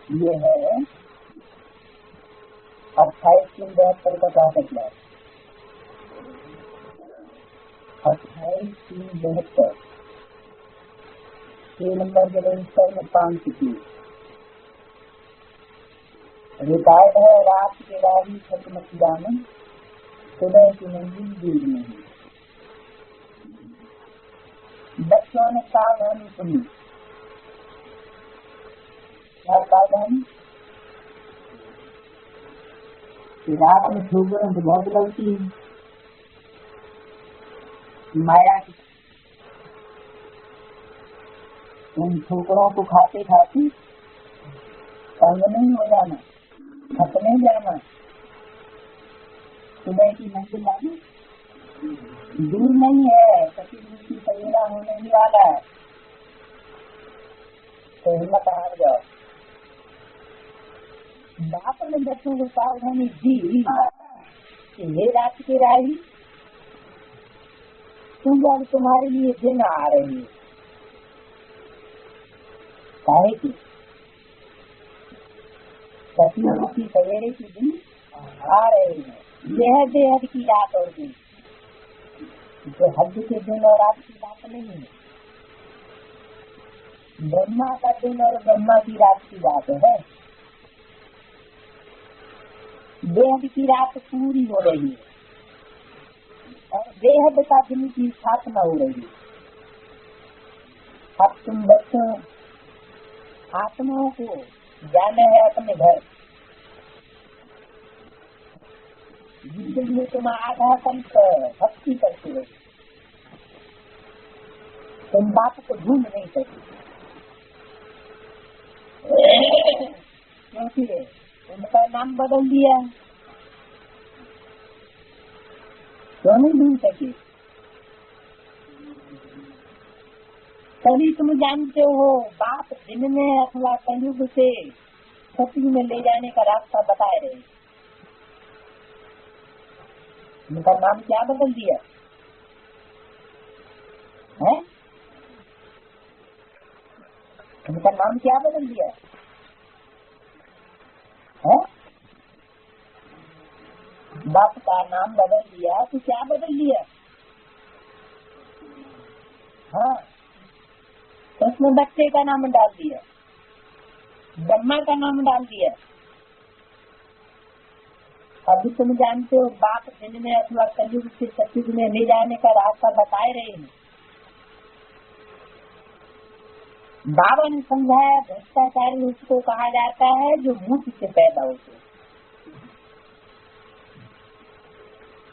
ये है 28/3/72 का पाठक है। 28/3/72 6 नंबर के रजिस्टर में 5 रिकॉर्ड है। रात के राही छत मत जाने, सुबह की मंजिल दूर नहीं। बच्चों ने सावधानी सुनी। क्या सावधानी? रात में ठोकरों तो बहुत लगती है, माया की। उन ठोकरों को खाते खाते तंग नहीं हो जाना, थक नहीं जाना। सुबह की मंजिल आनी दूर नहीं है, प्रतिदिन की सवेरा होने ही वाला है। तो हिम्मत हार जाओ। बाप ने बच्चों को सावधानी दी कि हे रात के राही, तुम अब तुम्हारे लिए दिन आ रही है। काहे की? प्रतिदिन की सवेरे की दिन आ रहे हैं। यह बेहद की रात और दिन, जो हद के दिन और रात की बात नहीं है। ब्रह्मा का दिन और ब्रह्मा की रात की बात है। बेहद की रात पूरी हो रही है और बेहद का दिन की स्थापना हो रही है। अब तुम बच्चों आत्माओं को जाना है अपने घर, जिसके लिए तुम आधा कल्प भक्ति करते हो। तुम बाप को ढूंढ नहीं सकते, क्योंकि उनका नाम बदल दिया। क्यों नहीं ढूंढ सके? तभी तुम जानते हो बाप दिन में अथवा कलयुग से सतयुग में ले जाने का रास्ता बताए रहे। उनका नाम क्या बदल दिया है? उनका नाम क्या बदल दिया है? बाप का नाम बदल दिया तो क्या बदल दिया? हाँ, तो उसमें बच्चे का नाम डाल दिया, ब्रह्मा का नाम डाल दिया। अभी तुम जानते हो बाप दिन में अथवा कलयुग से सतयुग में ले जाने का रास्ता बताए रहे हैं। बाबा ने समझाया भ्रष्टाचारी उसको कहा जाता है जो मूर्ख से पैदा होते।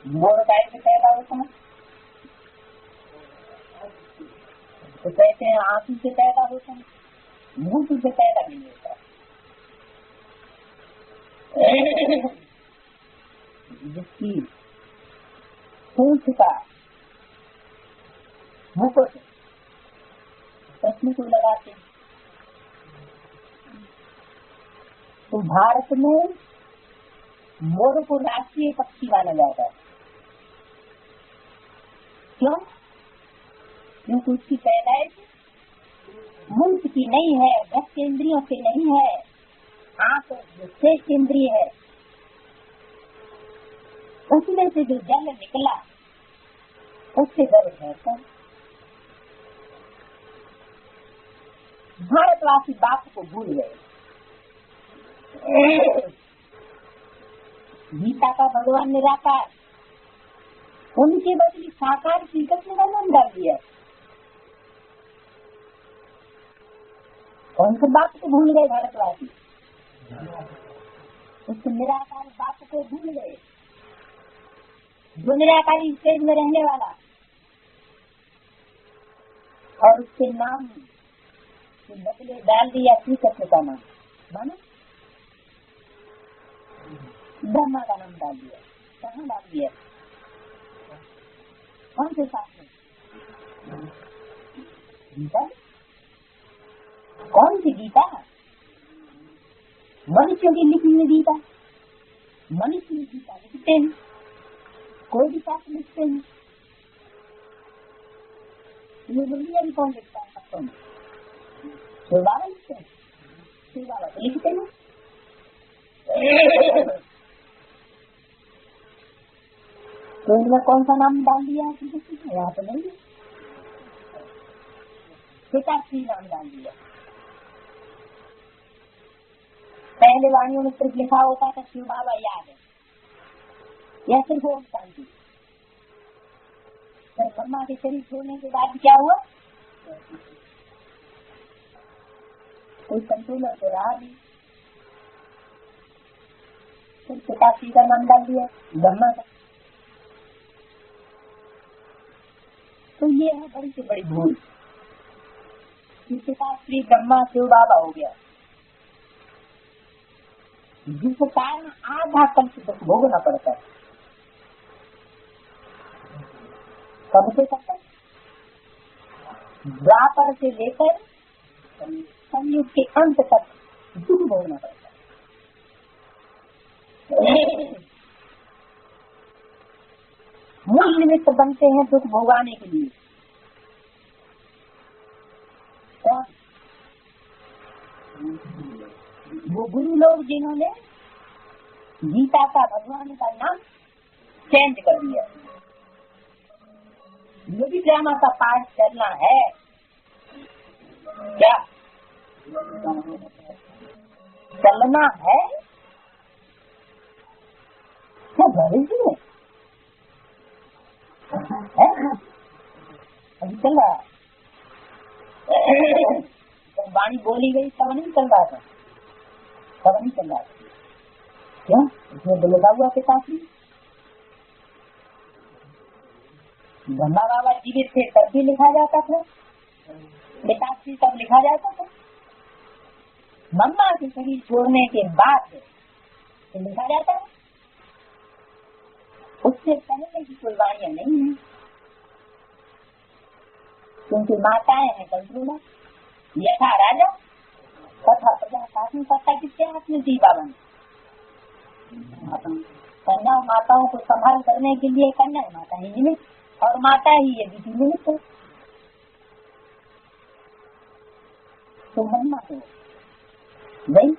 मोर गाय से पैदा होता है तो कहते हैं आंसू से पैदा होता है, मूर्ख से पैदा नहीं होता। जिसकी पूंछ का मुकुट प्रश्न को लगाते हैं, तो भारत में मोर को राष्ट्रीय पक्षी माना जाता है। क्यों? क्योंकि उसकी पैदाइश मुल्क की नहीं है, 10 इंद्रियों से नहीं है। आंख जो 6 इंद्रिय है, उसमें से जो जल निकला उससे गर्व है। तो भारतवासी बाप को भूल गए। गीता का भगवान निराकार, उनके बदले साकार श्री कृष्ण का नाम डाल दिया। कौन से बाप को भूल गए भारतवासी? उस निराकार बाप को भूल गए, जो निराकारी स्टेज में रहने वाला, और उसके नाम के बदले डाल दिया श्री कृष्ण का नाम। मानो ब्रह्मा का नाम डाल दिया। कहाँ डाल दिया? कौन से शास्त्र? गीता। कौन सी गीता? मनुष्यों की लिखी हुई गीता। मनुष्य गीता लिखते हैं, कोई भी शास्त्र लिखते हैं। ये दुनिया भी कौन लिखता है? तो बाबा लिखते हैं। शिव बाबा तो लिखते ना। तो इनमें कौन सा नाम डाल दिया यहाँ तो नहीं, पिताश्री नाम डाल दिया। पहले वाणियों में सिर्फ लिखा होता था शिव बाबा याद है, या सिर्फ ओम शांति। फिर ब्रह्मा के शरीर छोड़ने के बाद क्या हुआ, कोई कंट्रोलर तो रहा नहीं, फिर पिताश्री का नाम डाल दिया ब्रह्मा का। तो ये है बड़ी से बड़ी भूल, पिताश्री ब्रह्मा शिव बाबा हो गया, जिसके कारण आधा कल्प दुख भोगना पड़ता है। कब से कब तक, द्वापर से लेकर संयुग के अंत तक दुख भोगना पड़ता है। मूल निमित्त बनते हैं दुख भोगाने के लिए। वो गुरु लोग जिन्होंने गीता का भगवान का नाम चेंज कर दिया। यदि ड्रामा का पाठ चलना है क्या, चलना है क्या, भविष्य में अभी चल रहा है। वाणी बोली गई तब नहीं चल रहा था, तब नहीं चल रहा था। क्यों, इसमें बोलता हुआ पिताश्री ब्रह्मा बाबा जीवित थे तब भी लिखा जाता था, पिताश्री तब लिखा जाता था। मम्मा के शरीर छोड़ने के बाद लिखा जाता है, उससे पहले की कोई वाणियां नहीं है, क्योंकि माताएं हैं कंट्रोलर। यथा राजा तथा प्रजा, शासन सत्ता किसके हाथ में थी, बाबा ने। कन्या माताओं को संभाल करने के लिए कन्या माता ही निमित्त, और माता ही ये विधि निमित्त है। तो मम्मा को भाई,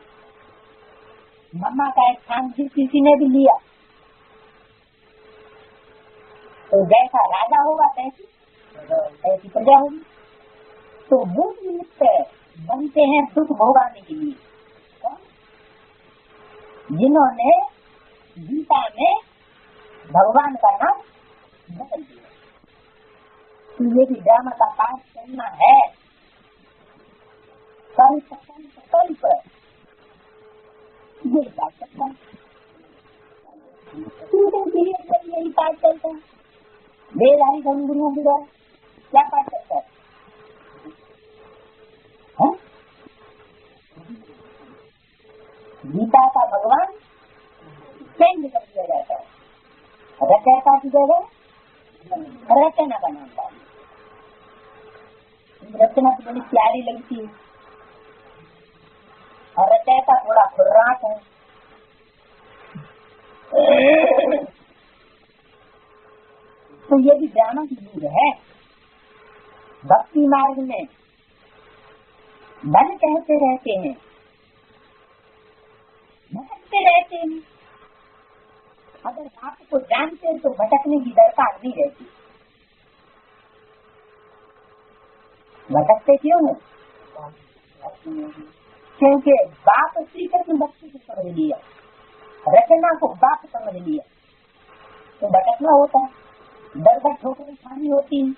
मम्मा का एक स्थान जिस किसी ने भी लिया, तो जैसा राजा होगा ऐसी प्रजा होगी। तो वो निमित्त बनते हैं दुख भोगाने के लिए, जिन्होंने गीता में भगवान का नाम बदल दिया। तो ये भी ड्रामा का पाठ करना है, कल्प ये बात करता यही पाठ चलता है। वेदारी धर्म गुरुओं के द्वारा क्या पाठ करता है, गीता का भगवान चेंज कर दिया जाता है, रचयिता की जगह रचना का नाम था। रचना तो बड़ी प्यारी लगती है, और रचयिता थोड़ा खुर्राट है। तो ये भी ड्रामा की चीज है। भक्ति मार्ग में मन कहते रहते हैं, भटकते रहते हैं। अगर आप को जानते हैं तो भटकने की दरकार नहीं रहती। भटकते क्यों है, क्योंकि बाप श्री कृष्ण भक्ति को समझ लिया, रचना को बाप समझ लिया, तो भटकना होता है, दर दर ठोकरें खानी होती है।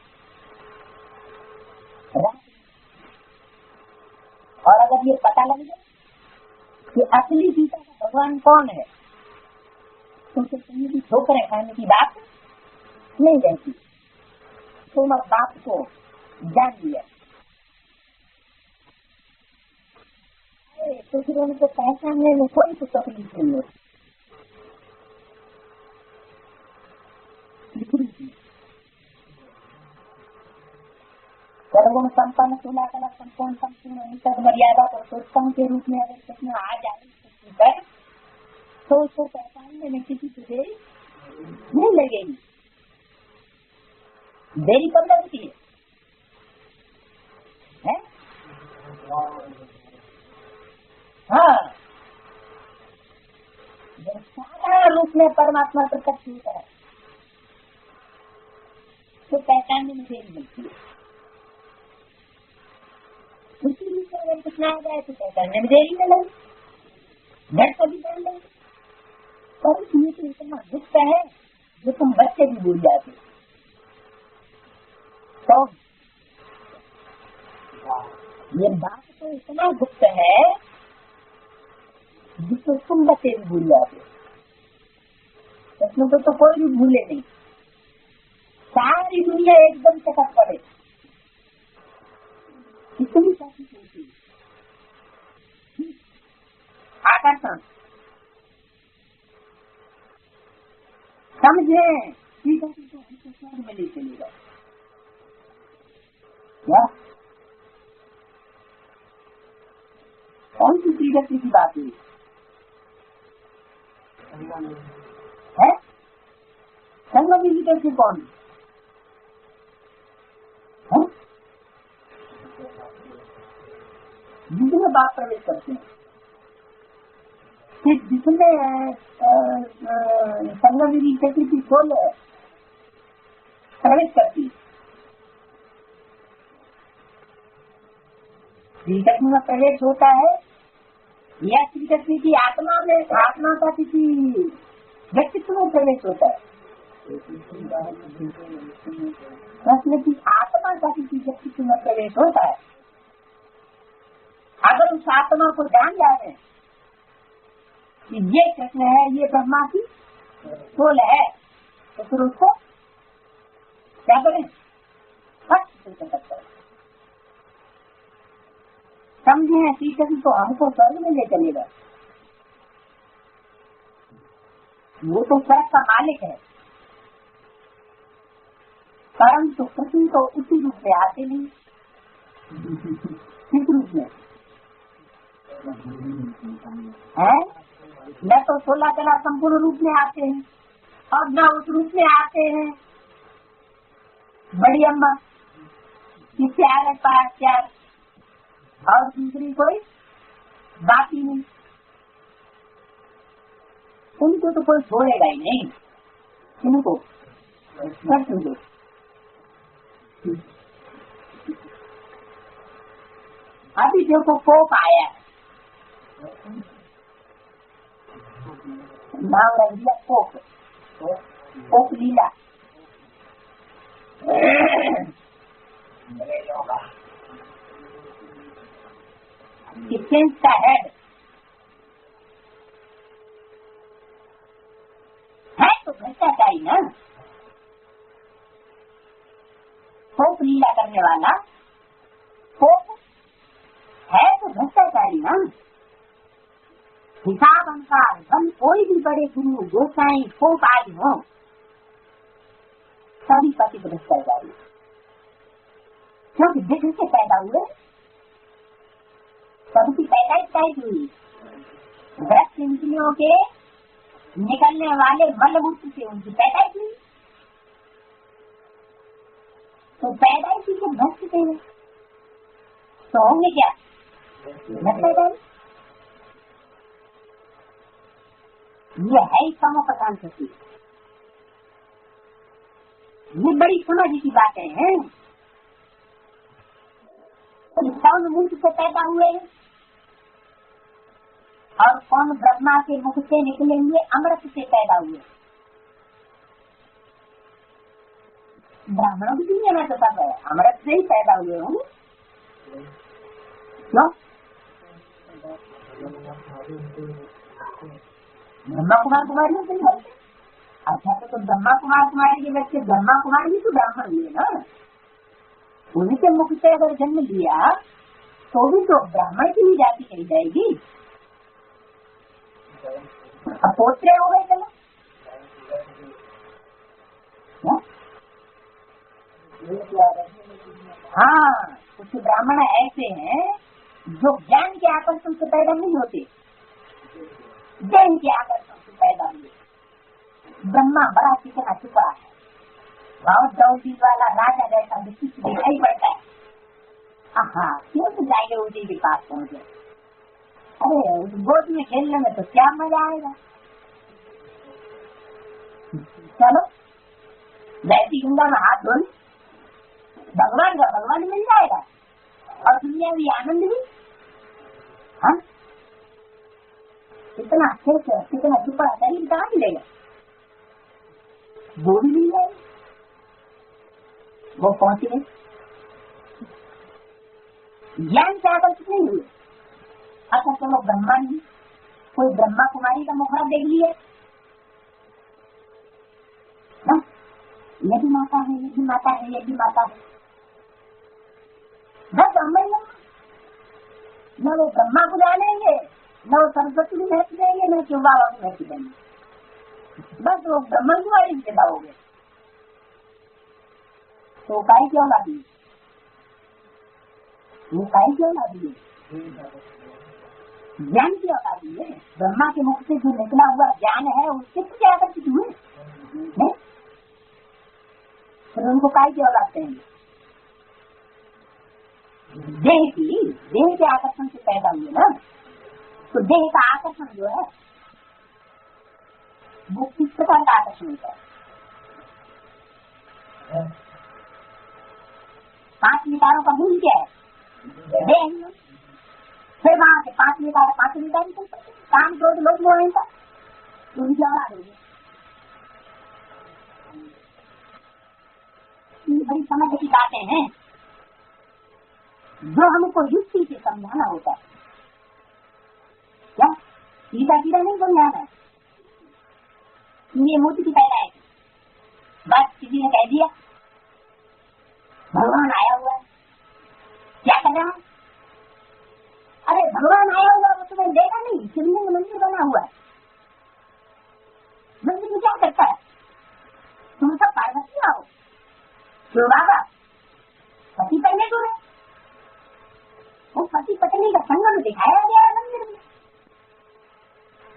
और अगर ये पता लग जाए कि असली गीता का भगवान कौन है, तो कहीं भी ठोकरें खाने की बात नहीं रहती। तुम अब बाप को जान लिया, तो फिर उनको पहचानने में कोई तो तकलीफ नहीं होती। सर्वगुण संपन्न तुला कला संपूर्ण संपूर्ण निकट मर्यादा पुरुषोत्तम के रूप में अगर कृष्ण आ जाए तो उसको पहचानने में किसी को देरी नहीं लगेगी। देरी कब लगती है? हाँ, जब साधारण रूप में परमात्मा प्रकट होता है तो पहचानने में देरी मिलती है। उसी रूप में अगर कुछ ना आ जाए तो पहचानने में देरी न लगे, झट कभी जान लेंगे। पर ये तो इतना गुप्त है जो तुम बच्चे भी भूल जाते। तो ये बात तो इतना गुप्त है जिसको तुम बच्चे भी भूल जाते। इसमें तो कोई भी भूले नहीं, सारी दुनिया एकदम चकत पड़े, इतनी सारी होती आकर्षण समझे। ठीक है, तो हमको स्वर्ग में ले चलेगा क्या? कौन सी श्रीगति की बात हुई है? संगम में कैसे कौन है? जिसमें बात प्रवेश करते हैं, जिसमें संगम की खोल प्रवेश करती है, श्री कृष्ण में प्रवेश होता है या श्री कृष्ण की आत्मा में, आत्मा का किसी व्यक्तित्व में प्रवेश होता है? कृष्ण की आत्मा का किसी व्यक्तित्व में प्रवेश होता है। अगर उस आत्मा को जान जाए कि ये कृष्ण है, ये ब्रह्मा की सोल है, तो फिर उसको क्या करें? समझे? श्री कृष्ण तो हमको स्वर्ग में ले चलेगा, वो तो स्वर्ग का मालिक है, परंतु कृष्ण तो उसी रूप में आते नहीं। किस रूप में है? न तो 16 कला संपूर्ण रूप में आते हैं और न उस रूप में आते हैं बड़ी अम्मा कि प्यार है, प्यार, और दूसरी कोई बात ही नहीं। उनको तो कोई छोड़ेगा ही नहीं, इनको कृष्ण को। अभी देखो कोप आया, नाम रख दिया कोप, कोप लीला। डिफेंस का हेड है तो भ्रष्टाचारी ना, कोप लीला करने वाला कोप है तो भ्रष्टाचारी ना। हिसाब अनुसार हम कोई भी बड़े गुरु गोसाई कोप आदि हो, सभी पति भ्रष्टाचारी, क्योंकि विघ्न से पैदा हुए, सबकी पैदाइश टाइप हुई, वृक्ष इंद्रियों के निकलने वाले मलमूत्र से उनकी पैदाइश हुई, तो पैदाइश से भ्रष्ट थे, तो होंगे क्या? भ्रष्टाचारी। ये है ही समोपसान शक्ति। ये बड़ी समझ की बातें हैं। तो कौन मुख से पैदा हुए और कौन ब्रह्मा के मुख से निकले हुए अमृत से पैदा हुए? ब्राह्मणों की दुनिया में तो सब है अमृत से ही पैदा हुए होंगे। क्यों? ब्रह्मा कुमार कुमारी से बच्चे, अच्छा तो ब्रह्मा कुमार कुमारी के बच्चे ब्रह्मा कुमारी भी तो ब्राह्मण हुए ना, उन्हीं के मुख से अगर जन्म लिया तो भी तो ब्राह्मण की ही जाति कही जाएगी। अब पोत्रे हो गए चलो, हाँ कुछ ब्राह्मण ऐसे हैं जो ज्ञान के आकर्षण से पैदा नहीं होते, ज्ञान के आकर्षण से पैदा हुए। ब्रह्मा बड़ा कितना छुपा है, बहुत दौलती वाला राजा जैसा विशिष्ट दिखाई पड़ता है। हाँ क्यों तो जाएंगे उसी के पास पहुंचे, अरे उस गोद में खेलने में तो क्या मजा आएगा। चलो बहती गंगा में हाथ धो ले, भगवान का भगवान मिल जाएगा और दुनिया भी आनंद भी। हाँ कितना अच्छे से कितना छुपा शरीर कहाँ मिलेगा, वो भी मिल जाएगा। वो पहुंच गए, ज्ञान से आकर्षित नहीं हुए। अच्छा चलो ब्रह्मा नहीं, कोई ब्रह्मा कुमारी का मुखड़ा देख लिया, ये भी माता है, ये भी माता है, ये भी माता है, बस ब्राह्मण न वो ब्रह्मा को जानेंगे, न वो सरस्वती को महत्व देंगे, न शिव बाबा को महत्व देंगे, बस वो ब्रह्मण कुमारी में पैदा हो गए। तो काई क्यों ला दी, वो काई क्यों ला दिए, ज्ञान की औलाद दी है। ब्रह्मा के मुख से जो निकला हुआ ज्ञान है उससे तो क्या आकर्षित हुए नहीं, फिर उनको काय की औलाद कहेंगे। देह के आकर्षण से पैदा हुए ना, तो देह का आकर्षण जो है वो किस प्रकार का आकर्षण होता है। 5 विकारों का मूल क्या है, देह। फिर वहां से 5 विकार 5 विकार निकल सकते, काम क्रोध लोभ मोह अहंकार, तो उनकी औलाद होगी। बड़ी समझ की बातें हैं जो हमको युक्ति से समझाना होता है। क्या सीधा सीधा नहीं समझाना है, ये मूर्ति की पैदा है, बस किसी ने कह दिया भगवान आया हुआ है, क्या कर रहा है। अरे भगवान आया हुआ वो तुम्हें देखा नहीं, शिवलिंग मंदिर बना हुआ है, मंदिर में क्या करता है, तुम सब पार्वती आओ, शिव बाबा पति पत्नी को है, वो पति पत्नी का संगम दिखाया गया है मंदिर में।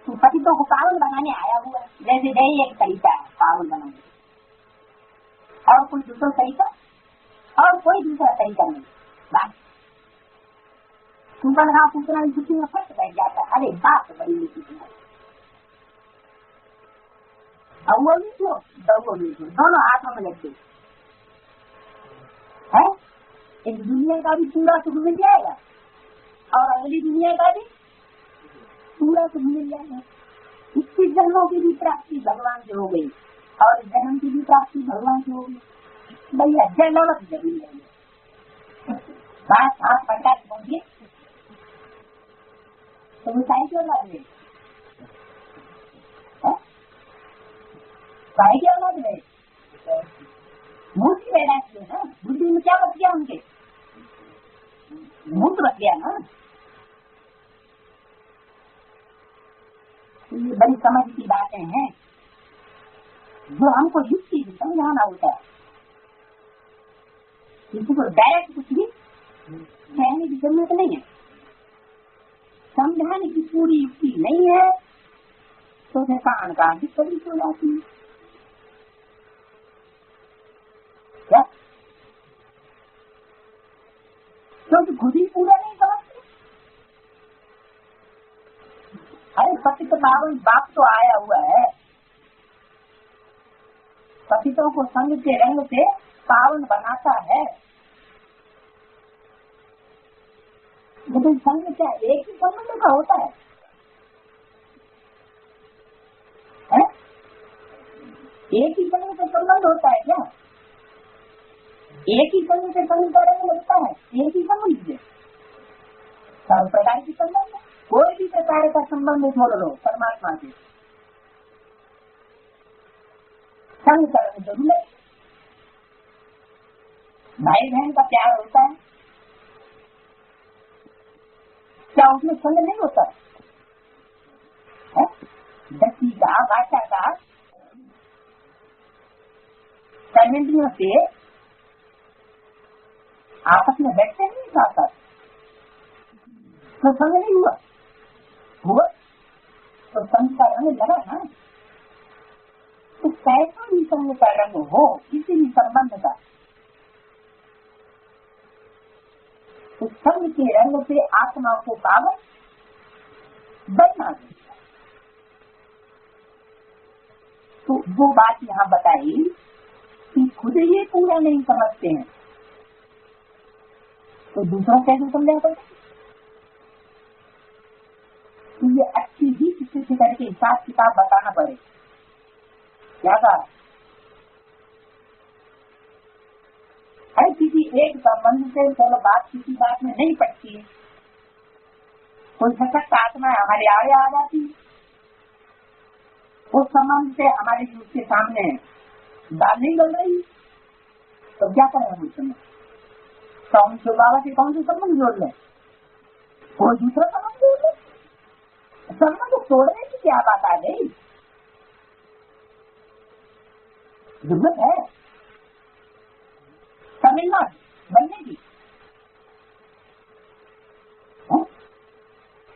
तो पतितों को पावन बनाने आया हुआ है, जैसे यही एक तरीका है पावन बनाने, और कोई दूसरा तरीका, और कोई दूसरा तरीका नहीं। बस सुपर हाँ पूछना छुट्टी में फर्क बैठ जाता है। अरे बात बड़ी मीठी तुम्हारी, अव्वल मीठो दव्वल मीठो, दोनों हाथों में लगते है। इस दुनिया का भी पूरा सुख मिल जाएगा और अगली दुनिया का भी पूरा सुख मिल जाएगा। 21 जन्मों की भी प्राप्ति भगवान से हो गई और जन्म की भी प्राप्ति भगवान से हो गई। भैया जन्मत जरूर जाएंगे, बात आप पटा पहुंचे तो मिठाई क्यों ला दे, भाई क्यों ला दे, मूर्ति पैदा किए ना, बुद्धि में क्या बच गया, उनके मूर्त बच गया ना। ये बड़ी समझ की बातें हैं जो हमको युक्ति से समझाना होता है। किसी को डायरेक्ट कुछ भी कहने की जरूरत नहीं है, समझाने की पूरी युक्ति नहीं है तो कान का भी कभी हो जाती है। क्या क्योंकि खुद ही पूरा नहीं समझते। अरे पतित पावन बाप तो आया हुआ है, पतितों को संग के रंग से पावन बनाता है, लेकिन संग क्या एक ही संबंध का होता है, एक ही संग से संबंध होता है क्या, एक ही संग से संग का रंग लगता है, एक ही संबंध से सब प्रकार की संबंध, कोई भी प्रकार का संबंध छोड़ लो परमात्मा से, संग का रंग जरूर है। भाई बहन का प्यार होता है, क्या उसमें संग नहीं होता है? दृष्टि का भाषा का कर्मेंद्रियों से आपस में बैठते नहीं साथ साथ, तो संग नहीं हुआ, हुआ तो संग का रंग लगा ना। तो कैसा भी संग का रंग हो किसी भी संबंध का, तो संग के रंग से आत्मा को पावन बना देता। तो वो बात यहाँ बताई कि खुद ये पूरा नहीं समझते हैं तो दूसरों कैसे समझा सकते। तो ये अच्छी ही किसी से करके हिसाब किताब बताना पड़े। क्या कहा है किसी एक संबंध से चलो बात किसी बात में नहीं पड़ती है, कोई सशक्त आत्मा हमारे आगे आ जाती है, उस संबंध से हमारे उसके सामने दाल नहीं गल रही तो क्या करें उस समय? तो हम जो बाबा से कौन से संबंध जोड़ लें? कोई दूसरा संबंध जोड़ लें? संबंध तोड़ने की क्या बात आ गई? जरूरत है तमिलनाडु बनने की।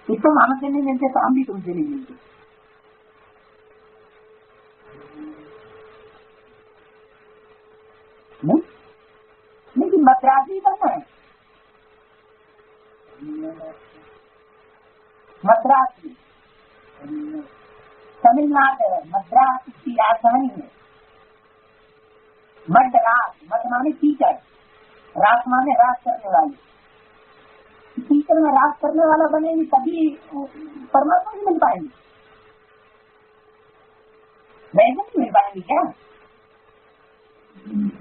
इस तो हमसे नहीं मिलते तो हम भी तुमसे नहीं मिलते। नहीं लेकिन मद्रासी बनना है, मद्रासी तमिलनाडु है, मद्रास की राजधानी है। मद्रास मत माने टीचर, रास माने राज करने वाली। टीचर में राज करने वाला बनेगी तभी परमात्मा नहीं मिल पाएंगे, वैसे नहीं मिल पाएंगे। क्या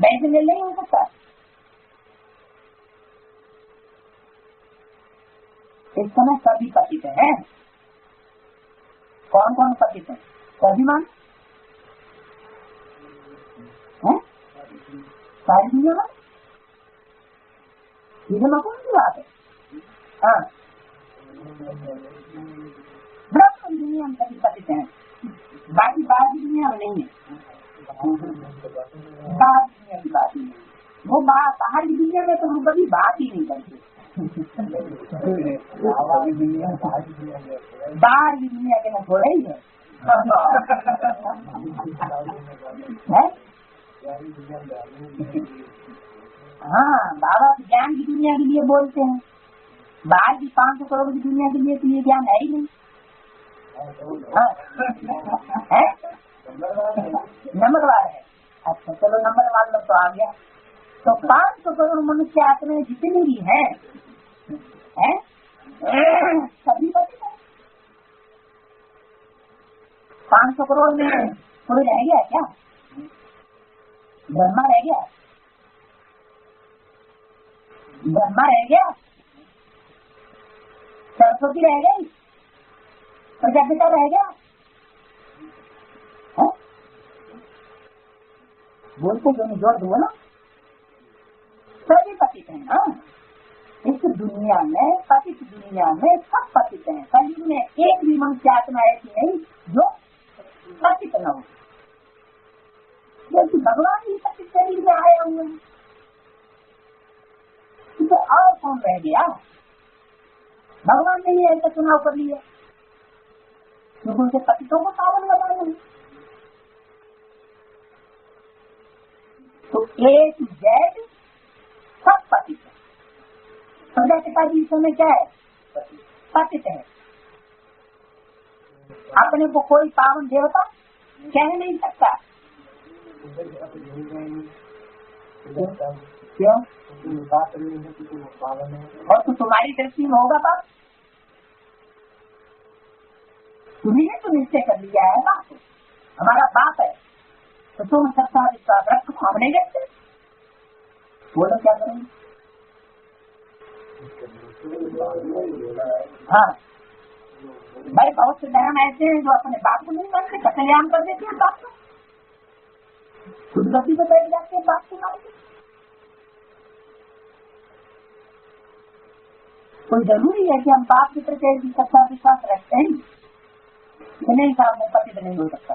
वैसे मिल नहीं हो सकता। इस समय सभी पतित है। कौन कौन पतित है? सभी मान सारी दुनिया में कौन सी बात है? हाँ ब्रह्म दुनिया में सभी पतित है, बाकी बाहर की दुनिया में नहीं है। बाहर दुनिया की बात नहीं है, वो बाहर की दुनिया में तो हम कभी बात ही नहीं करते। बाहर की दुनिया के ना थोड़ा ही है। हाँ बाबा ज्ञान की दुनिया के लिए बोलते हैं, बाहर की 500 करोड़ की दुनिया के लिए तो ये ज्ञान है ही नहीं। नंबरवार है। अच्छा चलो नंबरवार लोग तो आ गया। तो 500 करोड़ मनुष्य आत्माएं जितनी भी हैं सभी पति है। 500 करोड़ में कोई रह गया क्या? ब्रह्मा रह गया? ब्रह्मा रह गया? सरस्वती रह गई? प्रजापिता रह गया? बोलते जो नहीं जोर दो ना, सभी पतित हैं। हाँ इस दुनिया में पतित दुनिया में सब पतित हैं। कलयुग में एक भी मनुष्य आत्मा ऐसी नहीं जो पतित न हो, क्योंकि भगवान ही पतित शरीर में आए हुए हैं। तो और कौन रह गया? भगवान ने ही ऐसा चुनाव कर लिया क्योंकि उनके पतितों को पावन लगाना है। तो एक जैद सब पतित है। प्रजापिता जी इस समय क्या है? पतित है। अपने को कोई पावन देवता कह नहीं सकता। क्यों? और तो तुम्हारी दृष्टि में होगा पाप, तुम्हें तो निश्चय कर लिया है बाप हमारा बाप है, तो तुम सबका विश्वास रख हम नहीं रखते। बोलो क्या करेंगे? हाँ भाई बहुत से धर्म ऐसे हैं जो अपने बाप को नहीं मानते, कल्याण कर देते हैं बाप को, खुद गति पे बैठ जाते हैं बाप को मानते। कोई जरूरी है कि हम बाप के प्रति सच्चा विश्वास रखते हैं? नहीं साहब मैं पतित नहीं हो सकता।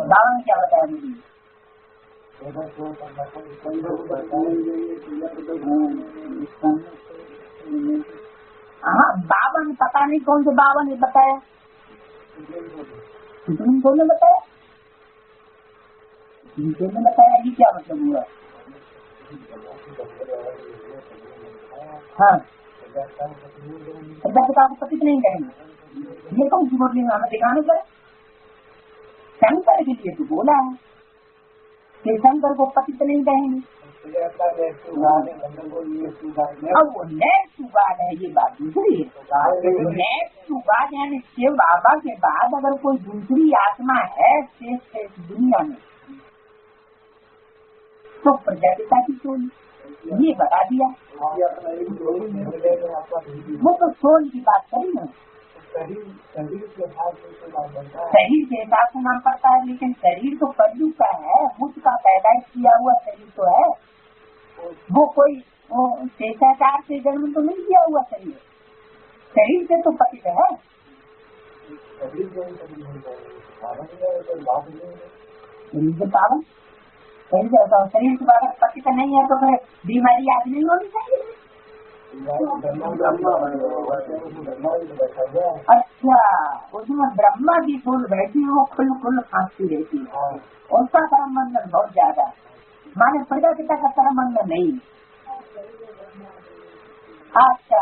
बाबा ने क्या बताया मुझे? हाँ बाबा ने पता नहीं कौन से बाबा ने बताया, कौन ने बताया? ने बताया ये क्या मतलब हुआ? हाँ प्रजापिता को पतित नहीं कहेंगे। ये कौन सी मुरली में हमें दिखाने पर शंकर के लिए तो बोला है कि शंकर को पतित नहीं कहेंगे। अब वो नेक्स्ट बात है, ये बात दूसरी है। नेक्स्ट बात यानी शिव बाबा के बाद अगर कोई दूसरी आत्मा है शेष दुनिया में तो प्रजापिता की सोल, ये बता दिया। वो तो सोल की बात करी ना, शरीर के हिसाब से नाम पड़ता है, लेकिन शरीर तो कलयुग का है, बुद्ध का पैदाइश किया हुआ शरीर तो है। वो कोई शेषाचार से जन्म तो नहीं किया हुआ शरीर, शरीर से तो पतित है। शरीर से पावन, शरीर के बाद पतित नहीं है तो फिर बीमारी आज नहीं होनी चाहिए। अच्छा, उसमें ब्रह्मा की फूल बैठी वो खुल खांसती रहती है, उसका कर्म बंधन बहुत ज्यादा है, माने प्रजापिता का कर्म बंधन नहीं। अच्छा,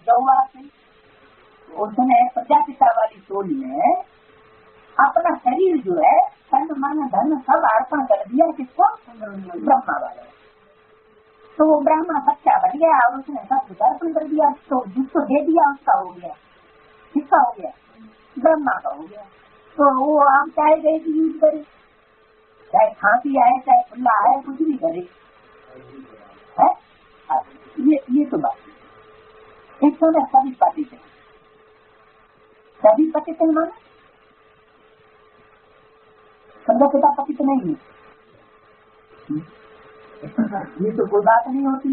जौवा से उसने प्रजापिता वाली सोल में अपना शरीर जो है तन मन धन सब अर्पण कर दिया, किसको? ब्रह्मा वाले। तो वो ब्राह्मण बच्चा बन गया और उसने सब कुछ अर्पण कर दिया, तो जिसको दे दिया उसका हो गया। किसका हो गया? ब्रह्मा का हो गया। तो वो हम चाहे जैसे यूज करे, चाहे खांसी आए चाहे खुला आए, कुछ भी करे है? ये तो बात एक तो ना सभी पतित है, सभी पतित है माना प्रजापिता पतित नहीं है, ये तो कोई बात नहीं होती।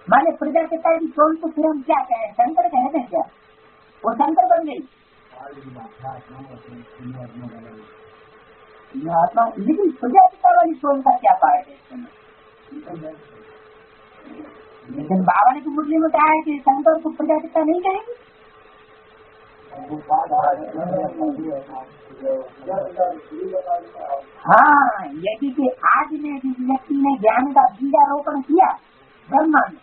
माने प्रजापिता की सोल को फिर हम क्या कहें? शंकर कहते हैं क्या? वो शंकर बन गई आत्मा, लेकिन प्रजापिता वाली सोल का क्या पार्ट है? लेकिन बाबा ने तो मुरली में कहा है कि शंकर को प्रजापिता नहीं कहेंगे। हाँ, यदि कि आज में जिस व्यक्ति ने ज्ञान का बीजारोपण किया ब्रह्मा में,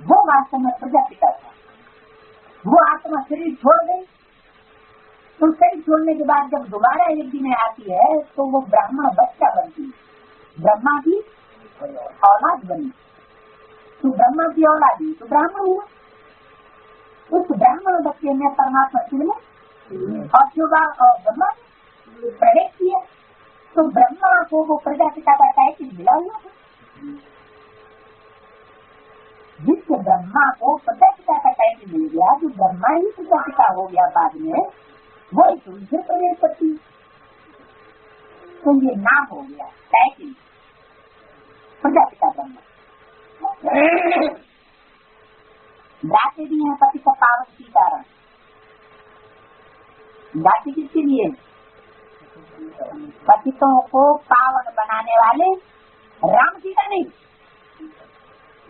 वो वास्तव में प्रजापिता था। वो आत्मा शरीर छोड़ गई, तो शरीर छोड़ने के बाद जब दोबारा यज्ञ में आती है तो वो ब्राह्मण बच्चा बनती है, ब्रह्मा की औलाद बनी। तो ब्रह्मा की औलाद ही तो ब्राह्मण हुआ। उस ब्राह्मण बच्चे में परमात्मा चिन्ह और जो ब्रह्मा प्रवेश किया, तो ब्रह्मा को वो प्रजापिता का टाइटल मिला हुआ था। जिससे ब्रह्मा को प्रजापिता का टाइटल मिल गया, जो ब्रह्मा ही प्रजापिता हो गया बाद में, वो फिर प्रवेश करती, तो ये नाम हो गया टाइटल प्रजापिता ब्रह्मा। गाते भी हैं पति का पावन सीताराम। गाते किसके लिए? पतितों को पावन बनाने वाले राम सीता नहीं,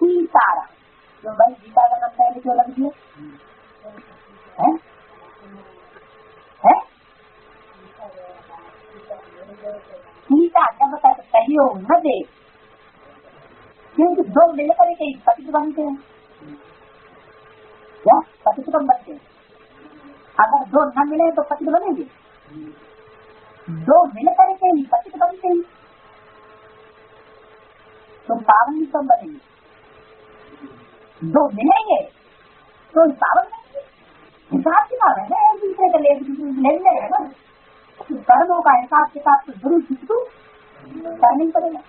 सीताराम। क्यों भाई सीता का नाम पहले क्यों लग दिया है? सीता जब तक सहयोग न दे, क्योंकि दो मिलकर के पतित बनते हैं, क्या पतित कम बनते हैं? अगर दो न मिले तो पतित बनेंगे, दो मिलकर के ही पतित बनते हैं, तो पावन भी कम बनेंगे। दो मिलेंगे तो पावन बनेंगे। हिसाब किताब है ना एक दूसरे का, लेने है ना, कर्मों का हिसाब किताब तो जरूर किसको करना ही पड़ेगा।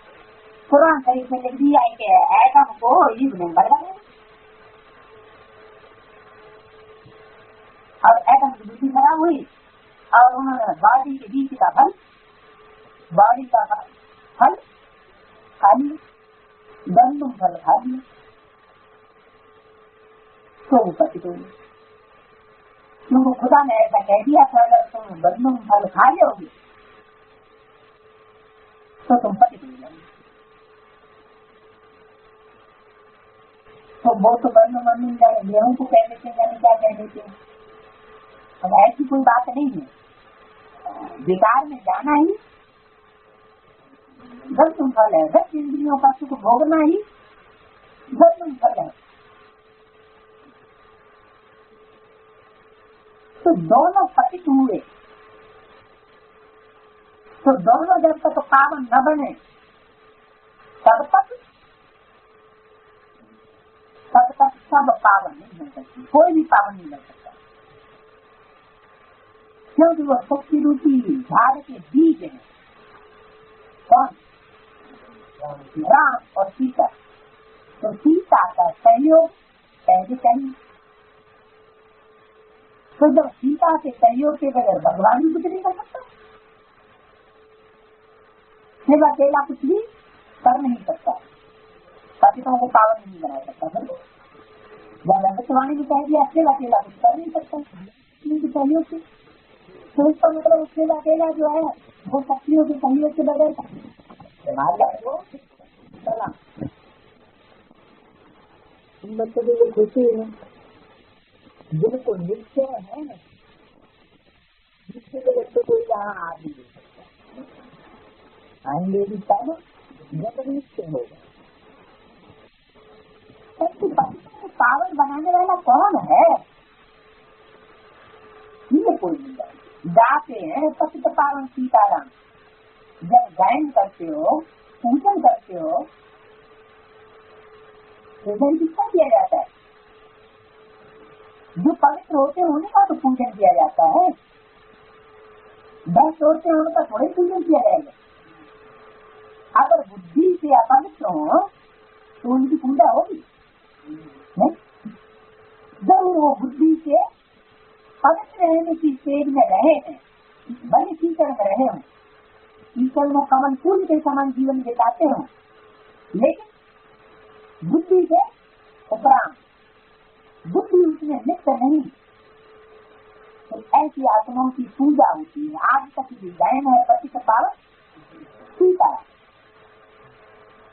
कुरान शरीफ में लिख दिया है कि एटम को ईव ने बढ़ाया, और एटम की बुद्धि खराब हुई और उन्होंने बॉडी के बीच का फल, बॉडी का फल खा लिया, गंदम फल खा लिया, तो वो पतित हो गए। क्योंकि खुदा ने ऐसा कह दिया था, अगर तुम गंदम फल खा लोगे तो तुम पतित हो जाओगे। तो वो तो गंदम मिल जाए, गेहूं को कह देते हैं, क्या कह देते हैं। अब ऐसी कोई बात नहीं है, बेकार में जाना ही गंदम फल है, 10 इंद्रियों का सुख भोगना ही धर्म भर गए। तो दोनों पतित हुए, तो दोनों जब तक पावन न बने तब तक सब पावन नहीं बन सकती, कोई भी पावन नहीं बन सकता, क्योंकि वो शक्ति रूपी झाड़ के बीज है। कौन? राम और सीता। तो सीता का सहयोग पहले चाहिए। तो जब सीता के सहयोग के बगैर भगवान भी कुछ नहीं कर सकता, सिर्फ अकेला कुछ भी कर नहीं सकता, पतितों को पावन नहीं बना सकता। जब अमृतवाणी ने कह दिया सिर्फ अकेला कुछ कर नहीं सकता उनके सहयोग से, तो इसका मतलब सिर्फ अकेला जो है वो शक्तियों के सहयोग के बगैर बच्चों की जो खुशी है जिनको निश्चय है ना, निश्चय के बच्चों को यहाँ आदमी आएंगे भी तब जब निश्चय होगा। सबसे पतितों को पावन बनाने वाला कौन है? ये कोई नहीं गाते हैं पतित पावन सीताराम। जब गायन करते हो, पूजन करते हो, पूजन किसका किया जाता है? जो पवित्र होते हैं उन्हीं का तो पूजन किया जाता है। दस होते हैं उनका थोड़ा पूजन किया जाएगा। अगर बुद्धि से अपवित्र हो तो उनकी पूजा होगी नहीं। जरूर वो बुद्धि से पवित्र रहने की स्टेज में रहे हैं, भले कीचड़ में रहे हों, कीचड़ में कमल फूल के समान जीवन बिताते हों, लेकिन बुद्धि से उपरांत, बुद्धि उसमें लिप्त नहीं, तो ऐसी आत्माओं की पूजा होती है। आज तक भी गायन है पतित पावन सीता,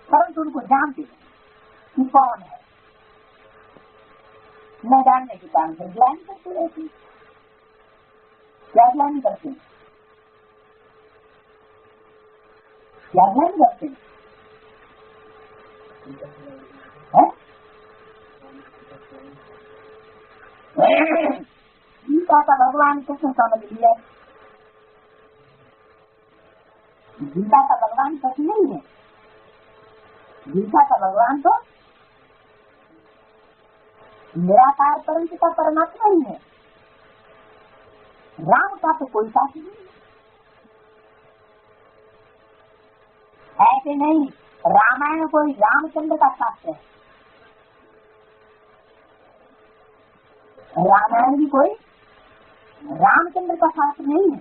परंतु उनको जानते कि कौन है, न जानने के कारण से ग्लानि करते रहते। क्या ग्लानि करते? क्या ग्लानि करते हैं? गीता का भगवान कृष्ण समझ लिया। गीता का भगवान सच नहीं है, गीता का भगवान तो निराकार परंतु का परमात्मा ही है। राम का तो कोई साथी नहीं, ऐसे नहीं। रामायण कोई रामचंद्र का शास्त्र है, रामायण भी कोई रामचंद्र का शास्त्र नहीं है।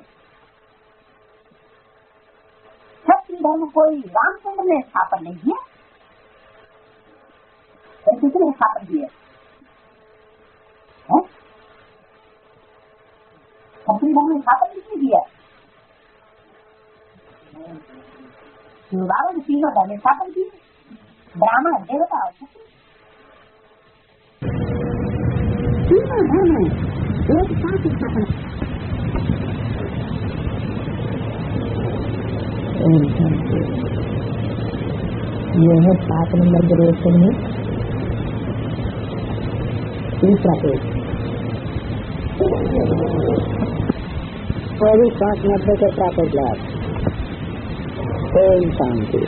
क्षत्रिय धर्म कोई रामचंद्र ने स्थापन नहीं किया, तो किसने स्थापन किया? क्षत्रिय धर्म ने स्थापन नहीं किया, बाबा ने तीनों धर्म स्थापन किए, ब्राह्मण, देवता और क्षत्रिय, तीनों धर्म एक साथ स्थापन। यह है 7 नंबर के रोशन में तीसरा पेज, 590 का प्राप्त लाभ। ओम शांति।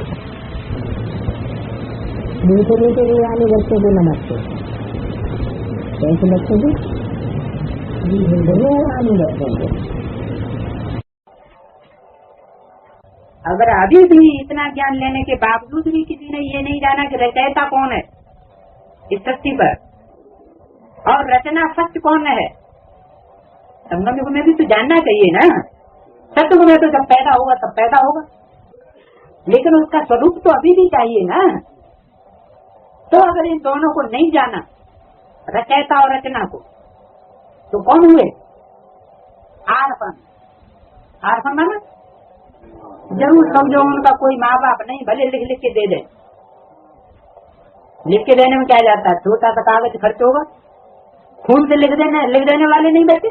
मीठे मीठे वाले बच्चों को नमस्ते। कैसे बच्चों को अगर अभी भी इतना ज्ञान लेने के बावजूद भी किसी ने ये नहीं जाना कि रचयिता कौन है इस सृष्टि पर और रचना सत्य कौन है, संगम युग में भी तो जानना चाहिए ना। सत्य में तो जब पैदा होगा तब पैदा होगा, लेकिन उसका स्वरूप तो अभी भी चाहिए ना। तो अगर इन दोनों को नहीं जाना, रचयिता और रचना को, तो कौन हुए? आर्पण। आर्पण माना जरूर समझो उनका कोई माँ बाप नहीं, भले लिख लिख के दे दे। लिख के देने में क्या जाता है, छोटा सा कागज खर्च होगा, खून से लिख देने वाले नहीं बैठे।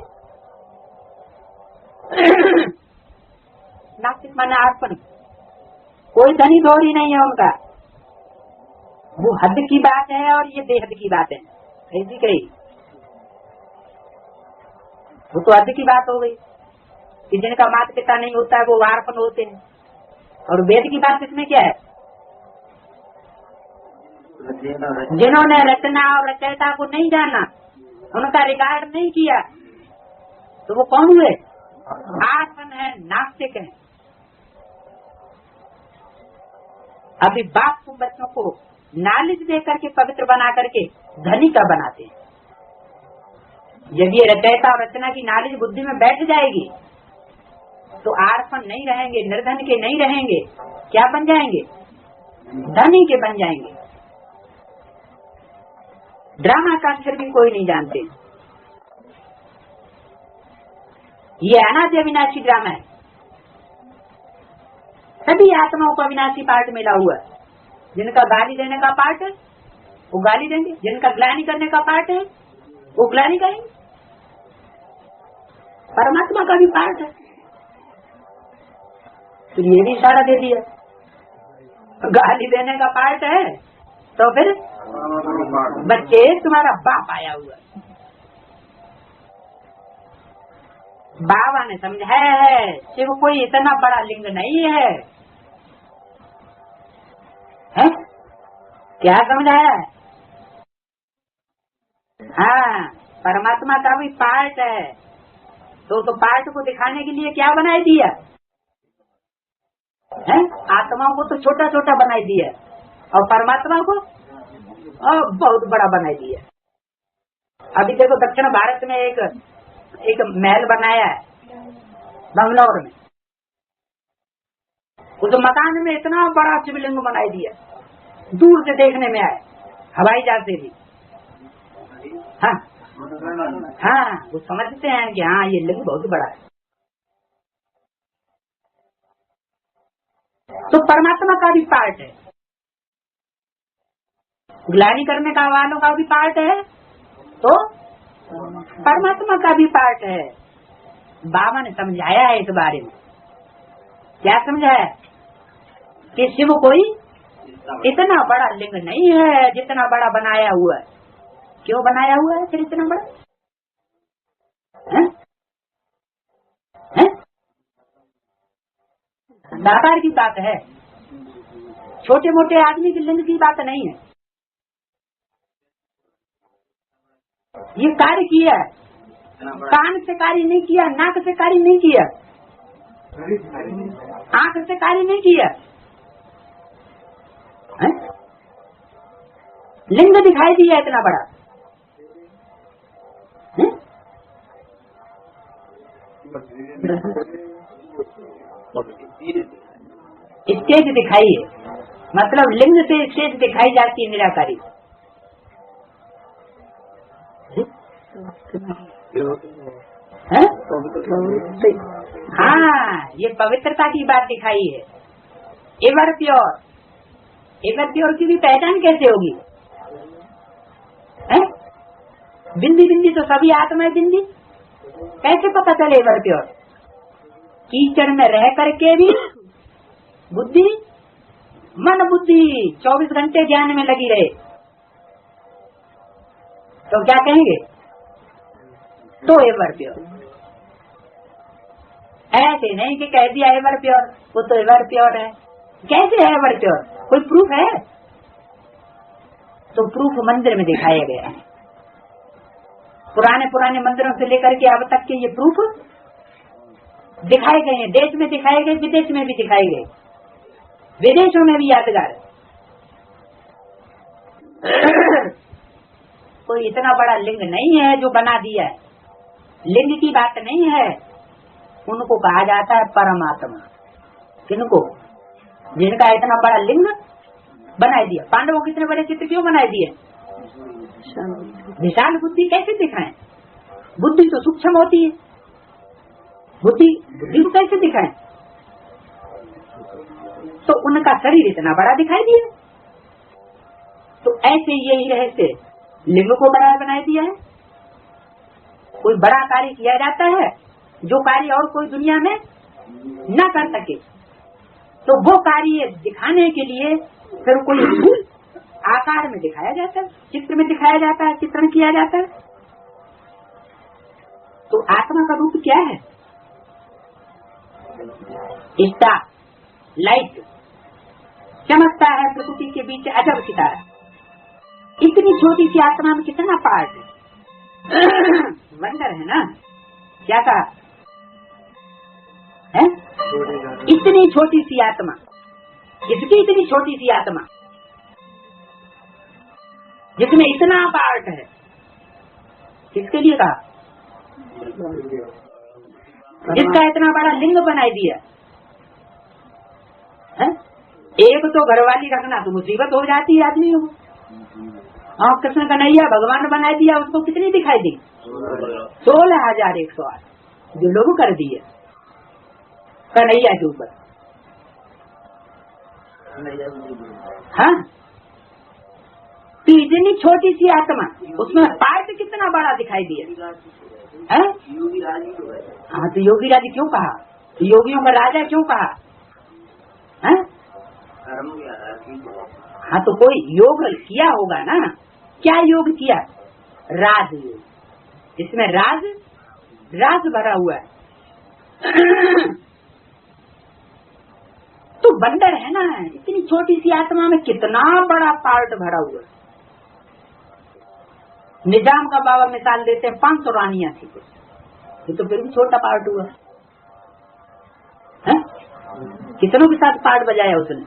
नास्तिक माना अर्पण, कोई धनी दोहरी नहीं है उनका, वो हद की बात है और ये बेहद की बात है। ऐसी कही वो तो हद की बात हो गई कि जिनका माता पिता नहीं होता है वो वारफन होते हैं, और वेद की बात इसमें क्या है? जिन्होंने रचना और रचयिता को नहीं जाना, उनका रिकॉर्ड नहीं किया, तो वो कौन हुए? आर्फन है, नास्तिक है। अभी बाप को बच्चों को नॉलेज दे करके पवित्र बना करके धनी का बनाते हैं। जब ये रचयिता और रचना की नॉलेज बुद्धि में बैठ जाएगी तो आर्फन नहीं रहेंगे, निर्धन के नहीं रहेंगे, क्या बन जाएंगे? धनी के बन जाएंगे। ड्रामा का अक्षर भी कोई नहीं जानते। ये अनादि अविनाशी ड्रामा है। सभी आत्माओं का विनाशी पार्ट मिला हुआ है। जिनका गाली देने का पार्ट है वो गाली देंगे, जिनका ग्लानि करने का पार्ट है वो ग्लानि करेंगे। परमात्मा का भी पार्ट है। तो ये भी इशारा दे दिया, गाली देने का पार्ट है तो फिर बच्चे तुम्हारा बाप आया हुआ है। बाबा ने समझाया है शिव कोई इतना बड़ा लिंग नहीं है। है? क्या समझाया है? हाँ, परमात्मा का भी पार्ट है। तो पार्ट को दिखाने के लिए क्या बनाई दिया है? आत्माओं को तो छोटा छोटा बनाई दिया और परमात्मा को बहुत बड़ा बनाई दिया। अभी देखो दक्षिण भारत में एक महल बनाया है बंगलौर में। उस मकान में इतना बड़ा शिवलिंग बनाई दिया, दूर से देखने में आए, हवाई जहाज से भी। हाँ हाँ, वो समझते हैं कि हाँ ये लिंग बहुत बड़ा है। तो परमात्मा का भी पार्ट है, ग्लानि करने का वालों का भी पार्ट है, तो परमात्मा का भी पार्ट है। बाबा ने समझाया है इस बारे में। क्या समझाया? कि शिव कोई इतना बड़ा लिंग नहीं है जितना बड़ा बनाया हुआ है। क्यों बनाया हुआ है फिर इतना बड़ा? साकार की बात है, छोटे मोटे आदमी की लिंग की बात नहीं है। ये कार्य किया, कान से कार्य नहीं किया, नाक से कार्य नहीं किया, आंख से कार्य नहीं किया। लिंग दिखाई दिया इतना बड़ा। स्टेज दिखाई है, मतलब लिंग से स्टेज दिखाई जाती है निराकारी। हाँ, ये पवित्रता की बात दिखाई है। एवर प्योर, एवर प्योर की भी पहचान कैसे होगी? बिंदी बिंदी तो सभी आत्मा है, बिंदी कैसे पता चले एवर प्योर? कीचड़ में रह करके भी बुद्धि, मन बुद्धि 24 घंटे ज्ञान में लगी रहे तो क्या कहेंगे? तो एवर प्योर। ऐसे नहीं कि कह दिया एवर प्योर, वो तो एवर प्योर है। कैसे है एवर प्योर? कोई प्रूफ है? तो प्रूफ मंदिर में दिखाया गया है। पुराने मंदिरों से लेकर के अब तक के ये प्रूफ दिखाए गए हैं। देश में दिखाए गए, विदेश में भी दिखाए गए, विदेशों में भी यादगार। कोई इतना बड़ा लिंग नहीं है जो बना दिया है। लिंग की बात नहीं है, उनको कहा जाता है परमात्मा। किनको? जिनका इतना बड़ा लिंग बनाई दिया। पांडवों के इतने बड़े चित्र क्यों बनाए दिए? विशाल बुद्धि कैसे दिखाएं? बुद्धि तो सूक्ष्म होती है, बुद्धि को कैसे दिखाएं? तो उनका शरीर इतना बड़ा दिखाई दिया। तो ऐसे यही रहस्य लिंग को बनाए दिया है। कोई बड़ा कार्य किया जाता है जो कार्य और कोई दुनिया में न कर सके, तो वो कार्य दिखाने के लिए फिर कोई आकार में दिखाया जाता है, चित्र में दिखाया जाता है, चित्रण किया जाता है। तो आत्मा का रूप क्या है? स्टार, लाइट चमकता है प्रकृति के बीच, अजब सितारा। इतनी छोटी सी आत्मा में कितना पार्ट है। वंडर है ना, क्या कहा है? इतनी छोटी सी आत्मा, किसकी इतनी छोटी सी आत्मा जिसमें इतना पार्ट है? किसके लिए कहा? जिसका इतना बड़ा लिंग बनाई दिया है? एक तो घरवाली रखना तो मुसीबत हो जाती है आदमी को। और कृष्ण कन्हैया भगवान बनाई दिया, उसको कितनी दिखाई दी? 16,108 जो लोग कर दिए कन्हैया के ऊपर। हाँ, तो इतनी छोटी सी आत्मा, उसमें पार्ट कितना बड़ा दिखाई दिया है? हाँ, तो योगी राज क्यों कहा? तो योगियों का राजा क्यों कहा है? हाँ, तो कोई योग किया होगा ना। क्या योग किया? राज योग। इसमें राज भरा हुआ है। तो बंदर है ना, इतनी छोटी सी आत्मा में कितना बड़ा पार्ट भरा हुआ है। निजाम का बाबा मिसाल देते हैं 500 रानियां थी, ये तो फिर भी छोटा पार्ट हुआ है। कितनों के साथ पार्ट बजाया उसने?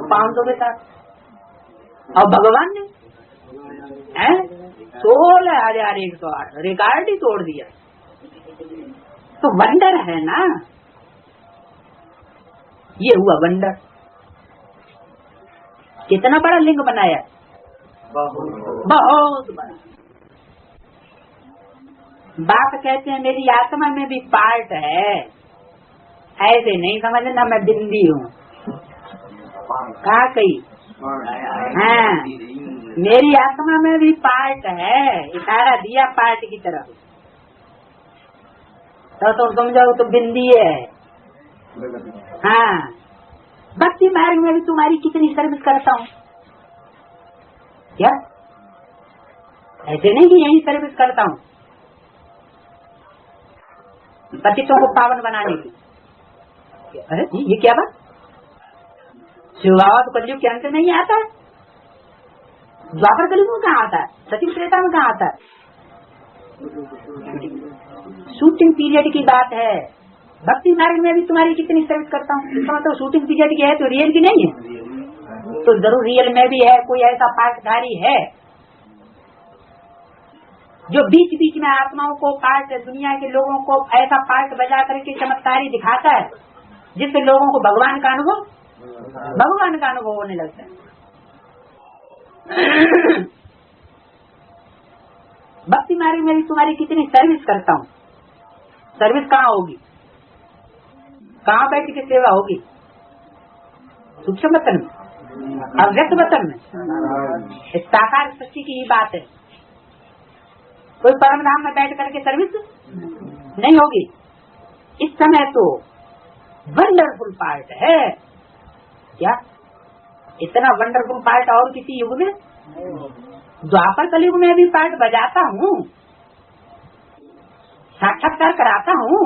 500 के साथ। और भगवान ने 16,108 रिकॉर्ड ही तोड़ दिया। तो वंडर है ना, ये हुआ वंडर। कितना बड़ा लिंग बनाया? बहुत बड़ा। बाप कहते हैं मेरी आत्मा में भी पार्ट है, ऐसे नहीं समझना मैं बिंदी हूँ। कहा कही? हाँ, मेरी आत्मा में भी पार्ट है, इशारा दिया पार्ट की तरफ। तो समझो तो बिंदी है। हाँ, भक्ति मार्ग में भी तुम्हारी कितनी सर्विस करता हूँ। क्या ऐसे नहीं कि यही सर्विस करता हूँ पतितों को पावन बनाने की? अरे ये क्या बात? शिवबाबा तो कलयुग के अंत नहीं आता है, द्वापर कलयुग में कहाँ आता है, सती त्रेता में कहाँ आता है? शूटिंग पीरियड की बात है। भक्ति मार्ग में भी तुम्हारी कितनी सर्विस करता हूँ। इसका मतलब शूटिंग पीरियड की है तो रियल की नहीं है, तो जरूर रियल में भी है कोई ऐसा पार्टधारी है जो बीच बीच में आत्माओं को पार्ट, दुनिया के लोगों को ऐसा पार्ट बजा करके चमत्कारी दिखाता है जिससे लोगों को भगवान का अनुभव होने लगता है। भक्ति मार्ग में भी तुम्हारी कितनी सर्विस करता हूँ। सर्विस कहाँ होगी? कहाँ बैठ के सेवा होगी? सूक्ष्म वतन में, अव्यक्त वतन में। साकार सच्ची की ही बात है। कोई परम धाम में बैठ करके सर्विस नहीं होगी। इस समय तो वंडरफुल पार्ट है। क्या इतना वंडरफुल पार्ट और किसी युग में? द्वापर कलयुग में भी पार्ट बजाता हूँ, साक्षात्कार कराता हूँ,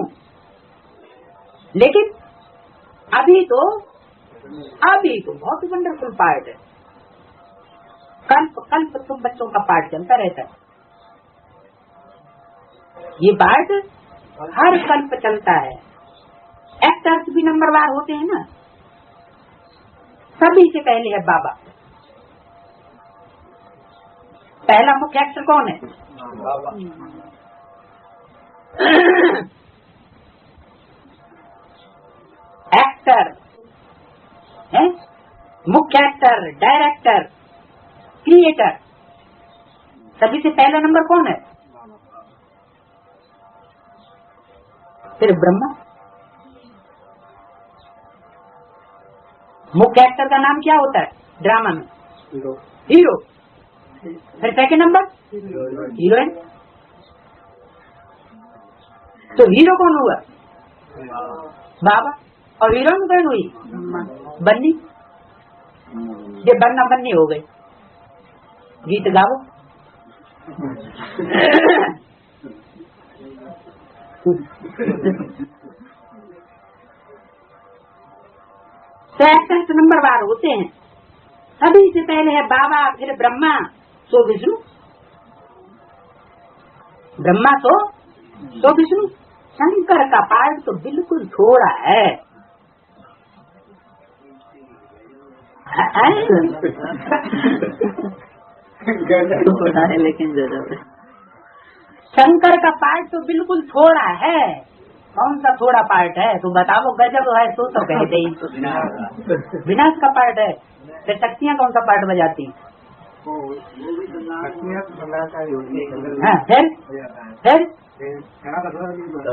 लेकिन अभी तो बहुत वंडरफुल पार्ट है। कल्प कल्प तुम बच्चों का पार्ट चलता रहता है। ये पार्ट हर कल्प चलता है। एक्टर्स भी नंबरवार होते हैं ना, सभी से पहले है बाबा। पहला मुख्य एक्टर कौन है? एक्टर है, मुख्य एक्टर, डायरेक्टर, क्रिएटर, सभी से पहला नंबर कौन है? सिर्फ ब्रह्मा। मुख्य एक्टर का नाम क्या होता है ड्रामा में? हीरो। फिर सेकंड नंबर हीरोइन। तो हीरो कौन हुआ? बाबा। और हीरोइन कौन हुई? बन्नी। ये बन्ना बन्नी हो गई। गीत गाओ। सेकंड नंबर वार होते हैं, सभी से पहले है बाबा, फिर ब्रह्मा, सो विष्णु। ब्रह्मा तो विष्णु। शंकर का पार्ट तो बिल्कुल थोड़ा है। लेकिन शंकर का पार्ट तो बिल्कुल थोड़ा है। कौन सा थोड़ा पार्ट है तो बताओ। गजब है तो कहते ही विनाश का पार्ट है। फिर शक्तियाँ कौन सा पार्ट बजाती? हाँ, फिर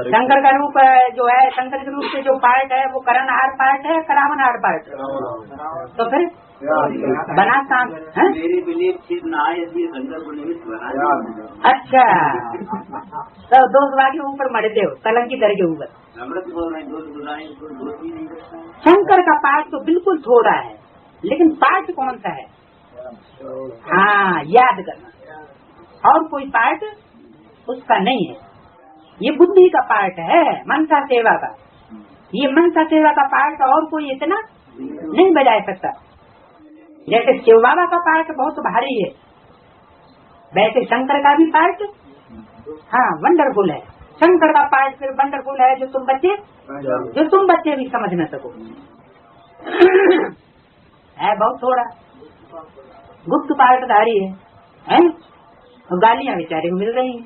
शंकर का रूप जो है, शंकर के रूप से जो पार्ट है वो करणहार पार्ट है, करावनहार पार्ट। तो फिर बना काम है। अच्छा, तो दोस्त वाले ऊपर मरते हो कलंकी दर के ऊपर। शंकर का पार्ट तो बिल्कुल थोड़ा है, लेकिन पार्ट कौन सा है? हाँ, याद करना। और कोई पार्ट उसका नहीं है। ये बुद्धि का पार्ट है, मनसा सेवा का। ये मनसा सेवा का पार्ट और कोई इतना नहीं बजा सकता। जैसे शिव बाबा का पार्ट बहुत भारी है, वैसे शंकर का भी पार्ट हाँ वंडरफुल है। शंकर का पार्ट फिर वंडरफुल है जो तुम बच्चे भी समझ न सको। है बहुत थोड़ा, गुप्त पार्टधारी है? और गालियां बेचारे को मिल रही हैं।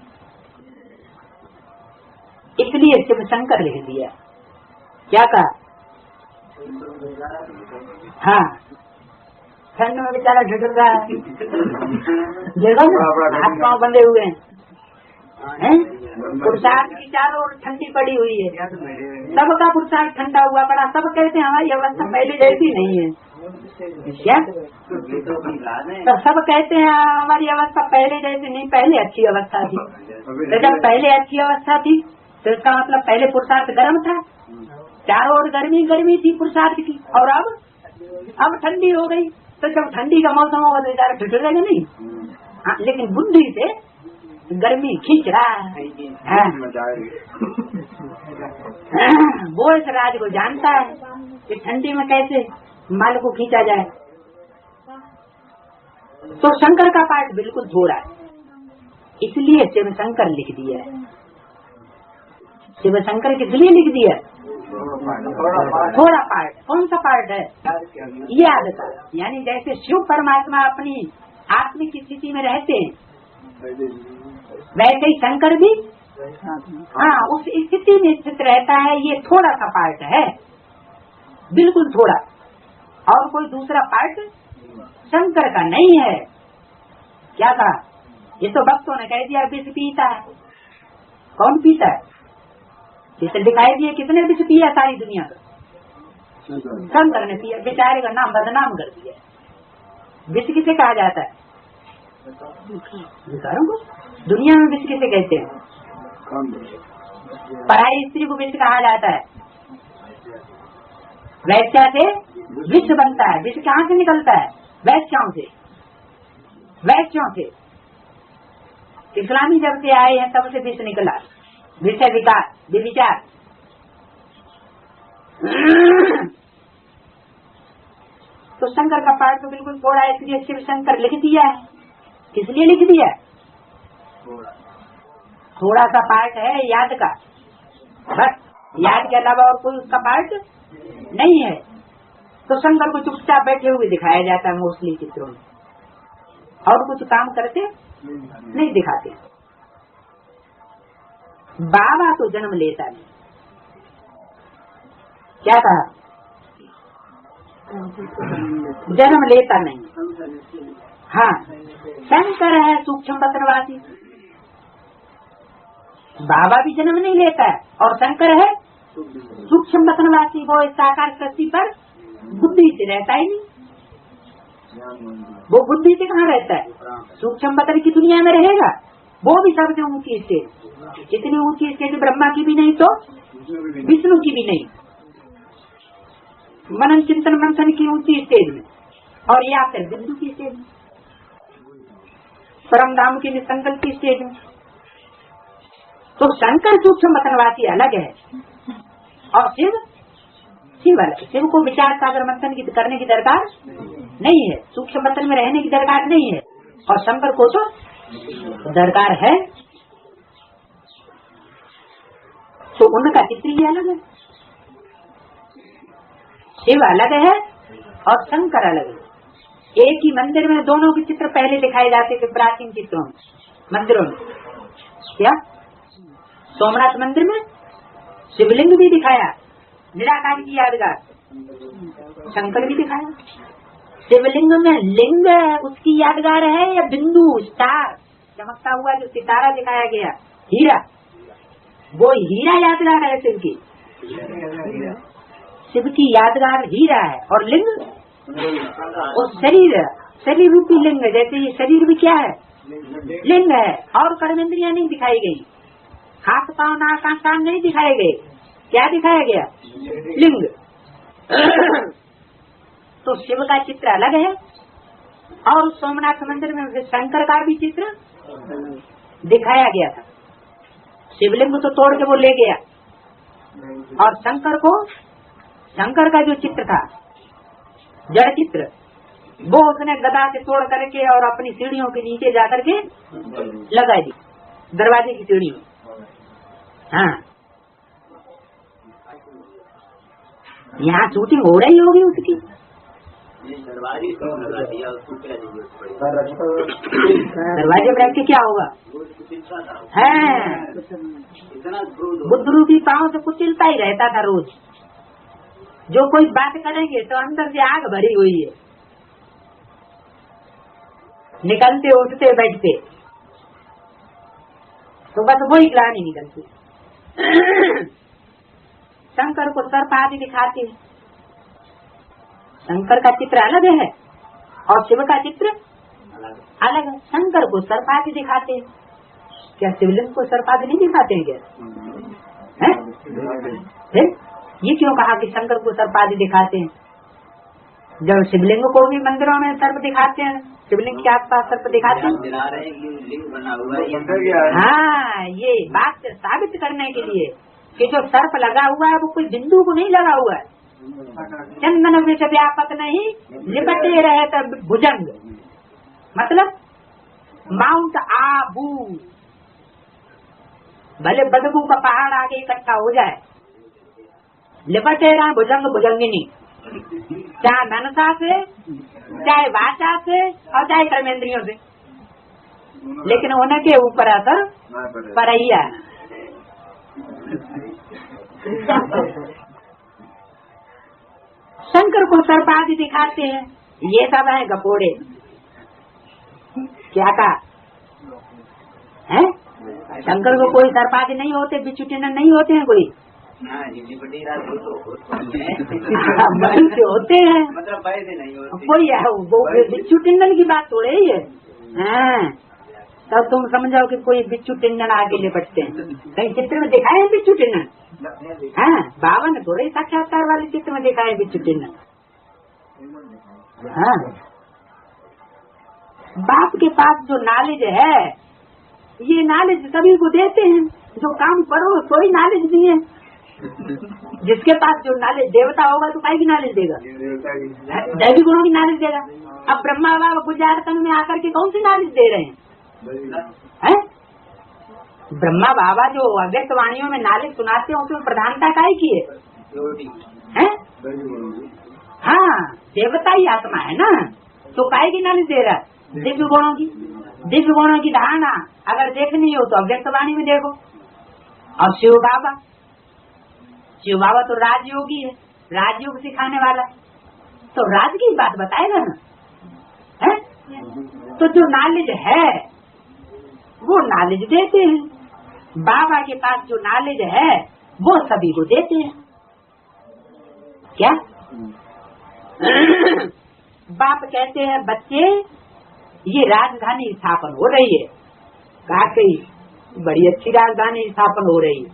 इसलिए शिव शंकर लिख दिया। क्या कहा? हाँ, ठंड में बेचारा ढुल रहा है, देखो ना हाथ पाँव बंधे हुए हैं। पुरुषार्थ की चारों ओर ठंडी पड़ी हुई है, सबका पुरुषार्थ ठंडा हुआ पड़ा। सब कहते हैं हमारी अवस्था पहले जैसी नहीं है। क्या? तो सब कहते हैं हमारी अवस्था पहले जैसी नहीं, पहले अच्छी अवस्था थी। तो जब पहले अच्छी अवस्था थी तो इसका मतलब पहले पुरुषार्थ गर्म था, चारों ओर गर्मी गर्मी थी पुरुषार्थ की। और अब ठंडी हो गई, तो जब ठंडी का मौसम होगा तो बेचारा ठिठुरेगा नहीं। हाँ, लेकिन बुद्धि से गर्मी खींच रहा है। वो इस राज को जानता है कि ठंडी में कैसे माल को खींचा जाए। तो शंकर का पाठ बिल्कुल थोड़ा है, इसलिए शिव शंकर लिख दिया है। शिव शंकर किस लिए लिख दिया? थोड़ा पार्ट। कौन सा पार्ट है? याद का। यानी जैसे शिव परमात्मा अपनी आत्मिक स्थिति में रहते हैं, वैसे ही शंकर भी हाँ उस स्थिति में स्थित रहता है। ये थोड़ा सा पार्ट है, बिल्कुल थोड़ा। और कोई दूसरा पार्ट शंकर का नहीं है। क्या कहा? ये तो भक्तों ने कह दिया विष पीता है। कौन पीता है? इसे दिखाई दिए कितने विष पिया सारी दुनिया का? शंकर ने पिया। बेचारे का नाम बदनाम कर दिया। विष किसे कहा जाता है? विकारों को। दुनिया में विष किसे कहते हैं? पराई स्त्री को विष कहा जाता है। वैश्या से विष बनता है। विष कहाँ से निकलता है? वैश्याओं से। वैश्यों से। इस्लामी जब से आए हैं तब से विष निकला। विषय विकार, विचार। तो शंकर का पाठ तो बिल्कुल थोड़ा है, इसलिए शिव शंकर लिख दिया है। किस लिए लिख दिया? थोड़ा सा पार्ट है याद का, बस। याद के अलावा और कोई उसका पार्ट नहीं है। तो शंकर को चुपचाप बैठे हुए दिखाया जाता है मोस्टली चित्रों में, और कुछ काम करते नहीं दिखाते। बाबा तो जन्म लेता नहीं। क्या कहा? जन्म लेता नहीं। हाँ, शंकर है सूक्ष्म पत्रवासी। बाबा भी जन्म नहीं लेता है, और शंकर है सूक्ष्म पत्रवासी। वो इस साकार सृष्टि पर बुद्धि से रहता ही नहीं। वो बुद्धि से कहाँ रहता है? सूक्ष्म पत्र की दुनिया में रहेगा। वो भी सबसे ऊंची स्टेज। जितनी ऊंची स्टेज ब्रह्मा की भी नहीं तो विष्णु की भी नहीं। मनन चिंतन मंथन की ऊंची स्टेज में, और या फिर बिंदु की स्टेज में। परम धाम की निसंकल्प की स्टेज में। तो शंकर सूक्ष्म मतनवासी अलग है और शिव अलग। शिव को विचार सागर मंथन की करने की दरकार नहीं है, सूक्ष्म मतन में रहने की दरकार नहीं है, और शंकर को तो दरकार है। तो उनका चित्र ही अलग है, शिव अलग है और शंकर अलग है। एक ही मंदिर में दोनों के चित्र पहले दिखाए जाते थे प्राचीन चित्रों में, मंदिरों में। क्या सोमनाथ मंदिर में शिवलिंग भी दिखाया, निराकार की यादगार, शंकर भी दिखाया। शिवलिंग में लिंग उसकी यादगार है या बिंदु स्टार चमकता हुआ जो सितारा दिखाया गया, हीरा, वो हीरा यादगार है शिव की। शिव की यादगार हीरा है। और लिंग वो शरीर रूपी लिंग, जैसे ये शरीर भी क्या है, लिंग है। और कर्मेंद्रियां नहीं दिखाई गई, हाथ पांव नाक कान कान नहीं दिखाए गए, क्या दिखाया गया, लिंग। तो शिव का चित्र अलग है। और सोमनाथ मंदिर में शंकर का भी चित्र दिखाया गया था। शिवलिंग तो तोड़ के वो ले गया, और शंकर का जो चित्र था जड़ चित्र, वो उसने गदा से तोड़ करके और अपनी सीढ़ियों के नीचे जाकर के लगा दी, दरवाजे की सीढ़ी में। हाँ, यहाँ शूटिंग हो रही होगी उसकी। दरवाजे पर रख के क्या होगा, है बुद्धरू की पाँव से कुचलता ही रहता था रोज। जो कोई बात करेंगे तो अंदर से आग भरी हुई है, निकलते उठते बैठते तो बस वही ग्लानि निकलती। शंकर को सर्प आदि दिखाते हैं, शंकर का चित्र अलग है और शिव का चित्र अलग है। शंकर को सर्प आदि दिखाते हैं, क्या शिवलिंग को सर्प आदि नहीं दिखाते हैं क्या, है? ये क्यों कहा कि शंकर को सर्प आदि दिखाते हैं, जब शिवलिंग को भी मंदिरों में सर्प दिखाते हैं, शिवलिंग के आसपास सर्प दिखाते हैं। हाँ, ये बात साबित करने के लिए कि जो सर्प लगा हुआ है वो कोई बिंदु को नहीं लगा हुआ है, चंदन विष व्यापक नहीं लिपटे रहे तब भुजंग, मतलब माउंट आबू, भले बदबू का पहाड़ आगे इकट्ठा हो जाए, लिपटे रहे भुजंग भुजंगिनी, चाहे मनसा से, चाहे वाचा से और चाहे कर्मेंद्रियों से, लेकिन उनके ऊपर असर परैया। शंकर को सर्प आदि दिखाते हैं, ये सब है गपोड़े। क्या कहा है, शंकर को कोई सर्प आदि नहीं होते, बिच्छू टिंडन नहीं होते हैं कोई, मनुष्य होते हैं, मतलब कोई है वो बिच्छू टिंडन की बात थोड़े ही है। हाँ, तब तुम समझाओ कि कोई बिच्छू टिंडन आगे लिपटते हैं, कहीं चित्र में दिखाए बिच्छू टिंडन? हाँ, बाबा ने थोड़े साक्षात्कार वाले चित्र में दिखाए बिच्छू टिंडन। हाँ, बाप के पास जो नॉलेज है, ये नॉलेज सभी को देते हैं, जो काम करो कोई नॉलेज नहीं है। जिसके पास जो नॉलेज देवता होगा तो काहे की नॉलेज देगा, दैवी गुणों की नॉलेज देगा। अब ब्रह्मा बाबा गुजरातन में आकर के कौन सी नॉलेज दे रहे हैं? ब्रह्मा बाबा जो अव्यक्त वाणियों में नॉलेज सुनाते हैं उसमें प्रधानता काहे की है? हाँ, देवता ही आत्मा है ना, तो काहे की नॉलेज दे रहा है? दिव्य गुणों की धारणा अगर देखनी हो तो अव्यक्त वाणी में देखो। और शिव बाबा तो राजयोगी है, राजयोग सिखाने वाला, तो राज की बात बताएगा ना, है? तो जो नॉलेज है वो नॉलेज देते हैं, बाबा के पास जो नॉलेज है वो सभी को देते हैं। क्या बाप कहते हैं बच्चे ये राजधानी स्थापन हो रही है, वाकई बड़ी अच्छी राजधानी स्थापन हो रही है,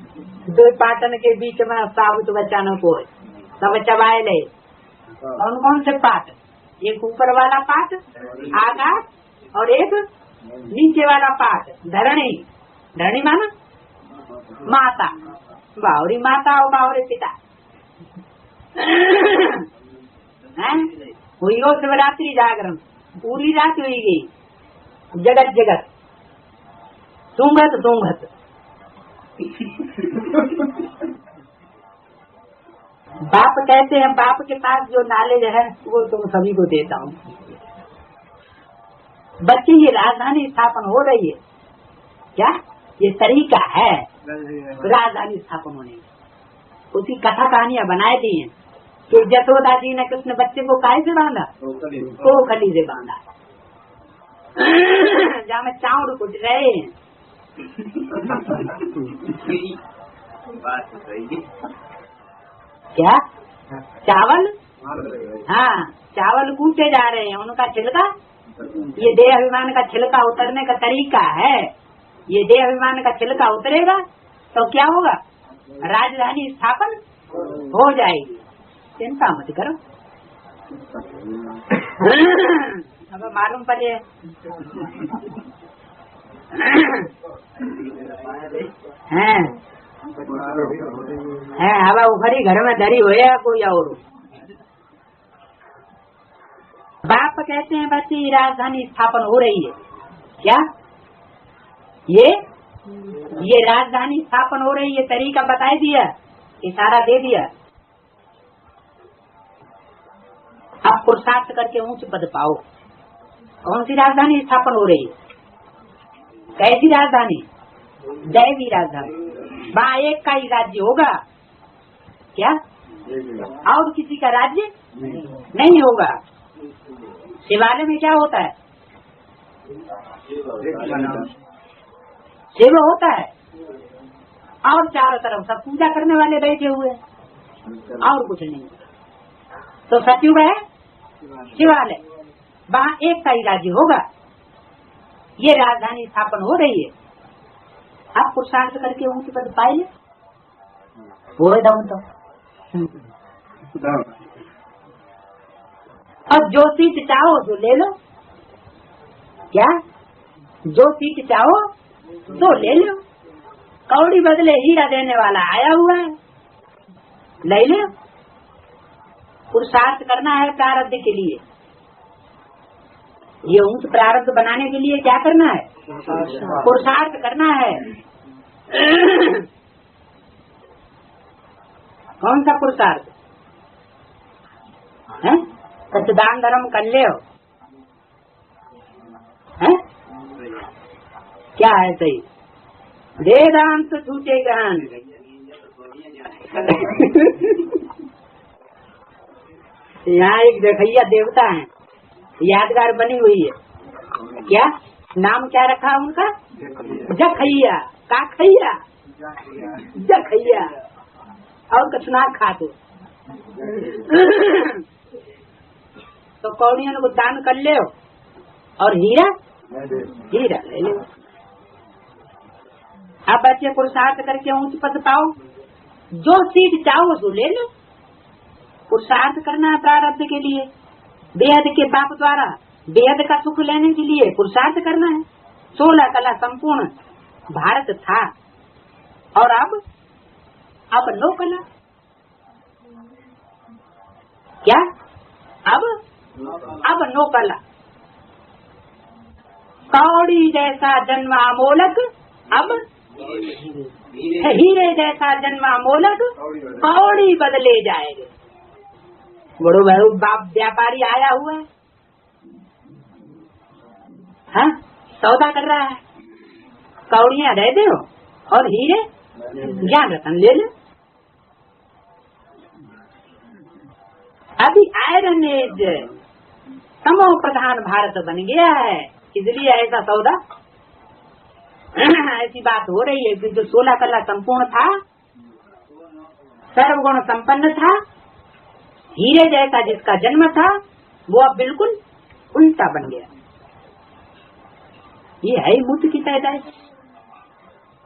दो पाटन के बीच में साबुत बच्चानों को सब चबाए ले। कौन कौन से पाट? एक ऊपर वाला पाट आकाश और एक नीचे नीचे वाला पाठ धरणी, धरणी माना माता, बावरी माता और बावरे पिता। हुई गो शिवरात्रि जागरण, पूरी रात हुई गई, जगत जगत सूंघत सूंघत। बाप कहते हैं बाप के पास जो नॉलेज है वो तुम सभी को देता हूँ। बच्चे ये राजधानी स्थापन हो रही है क्या? ये तरीका है राजधानी स्थापन होने की। उसी कथा कहानियां बनाए दी हैं कि यशोदा जी ने कृष्ण बच्चे को काहे से बांधा? कोखली से बांधा। जहाँ में चावल कुछ रहे हैं। क्या चावल? हाँ, चावल कूटे जा रहे हैं, उनका छिलका, ये देह अभिमान का छिलका उतरने का तरीका है। ये देह अभिमान का छिलका उतरेगा तो क्या होगा? राजधानी स्थापन हो जाएगी। चिंता मत करो। अब मालूम पड़े हैं अब उखरी घर में धरी हो या कोई और। बाप कहते हैं बच्चे राजधानी स्थापन हो रही है क्या? ये राजधानी स्थापन हो रही है, तरीका बता दिया, इशारा दे दिया। अब पुरुषार्थ करके ऊंच पद पाओ। कौन सी राजधानी स्थापन हो रही है? कैसी राजधानी? दैवी राजधानी। वहाँ एक का ही राज्य होगा क्या? और किसी का राज्य नहीं होगा। शिवालय में क्या होता है? शिव होता है और चारों तरफ सब पूजा करने वाले बैठे हुए हैं और कुछ नहीं। तो सचिव है शिवालय, वहाँ एक का ही राज्य होगा। ये राजधानी स्थापन हो रही है। आप पुरुषार्थ करके ऊंच पद पाए वो तो। और जो सीट चाहो जो ले लो क्या? जो सीट चाहो तो ले लो। कौड़ी बदले हीरा देने वाला आया हुआ है, ले लो। पुरुषार्थ करना है प्रारब्ध के लिए। ये ऊंच प्रारब्ध बनाने के लिए क्या करना है? पुरुषार्थ करना है। कौन सा पुरुषार्थ है? सच्चिदान धर्म कर ले हो है? क्या है सही? वेदांत झूठे ग्रहण। यहाँ एक जखैया देवता है, यादगार बनी हुई है। क्या नाम क्या रखा उनका? जखैया, काखैया, जखैया और कछुना खाते। तो कौड़ियों को दान कर ले और हीरा हीरा ले लो। अब बच्चे पुरुषार्थ करके ऊंच पद पाओ। जो सीट चाहो तो ले लो। पुरुषार्थ करना है प्रारब्ध के लिए, बेहद के बाप द्वारा बेहद का सुख लेने के लिए पुरुषार्थ करना है। 16 कला संपूर्ण भारत था और अब 9 कला। क्या? अब 9 कला। कौड़ी जैसा जन्मा मोलक, अब हीरे जैसा जन्मा मोलक कौड़ी बदले जाएगा। बड़ो भाई बाप व्यापारी आया हुआ है, हाँ सौदा कर रहा है। कौड़ियाँ दे दो और हीरे ज्ञान रतन ले लो। अभी आयरन एज समो प्रधान भारत बन गया है, इसलिए ऐसा सौदा ऐसी बात हो रही है कि जो 16 कला संपूर्ण था, सर्वगुण संपन्न था, हीरे जैसा जिसका जन्म था, वो अब बिल्कुल उल्टा बन गया। ये है मूर्ति की पैदाइश।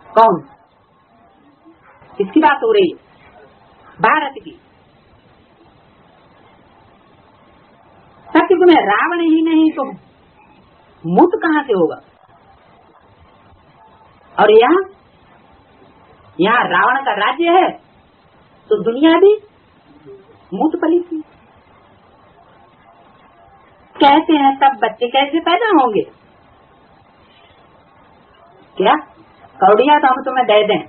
कौन? किसकी बात हो रही है? भारत की। सत्युग में रावण ही नहीं तो मूर्त कहाँ से होगा? और यहाँ रावण का राज्य है तो दुनिया भी मूत पली थी। कहते हैं तब बच्चे कैसे पैदा होंगे? क्या कौड़ियाँ तो हम तुम्हें दे दें,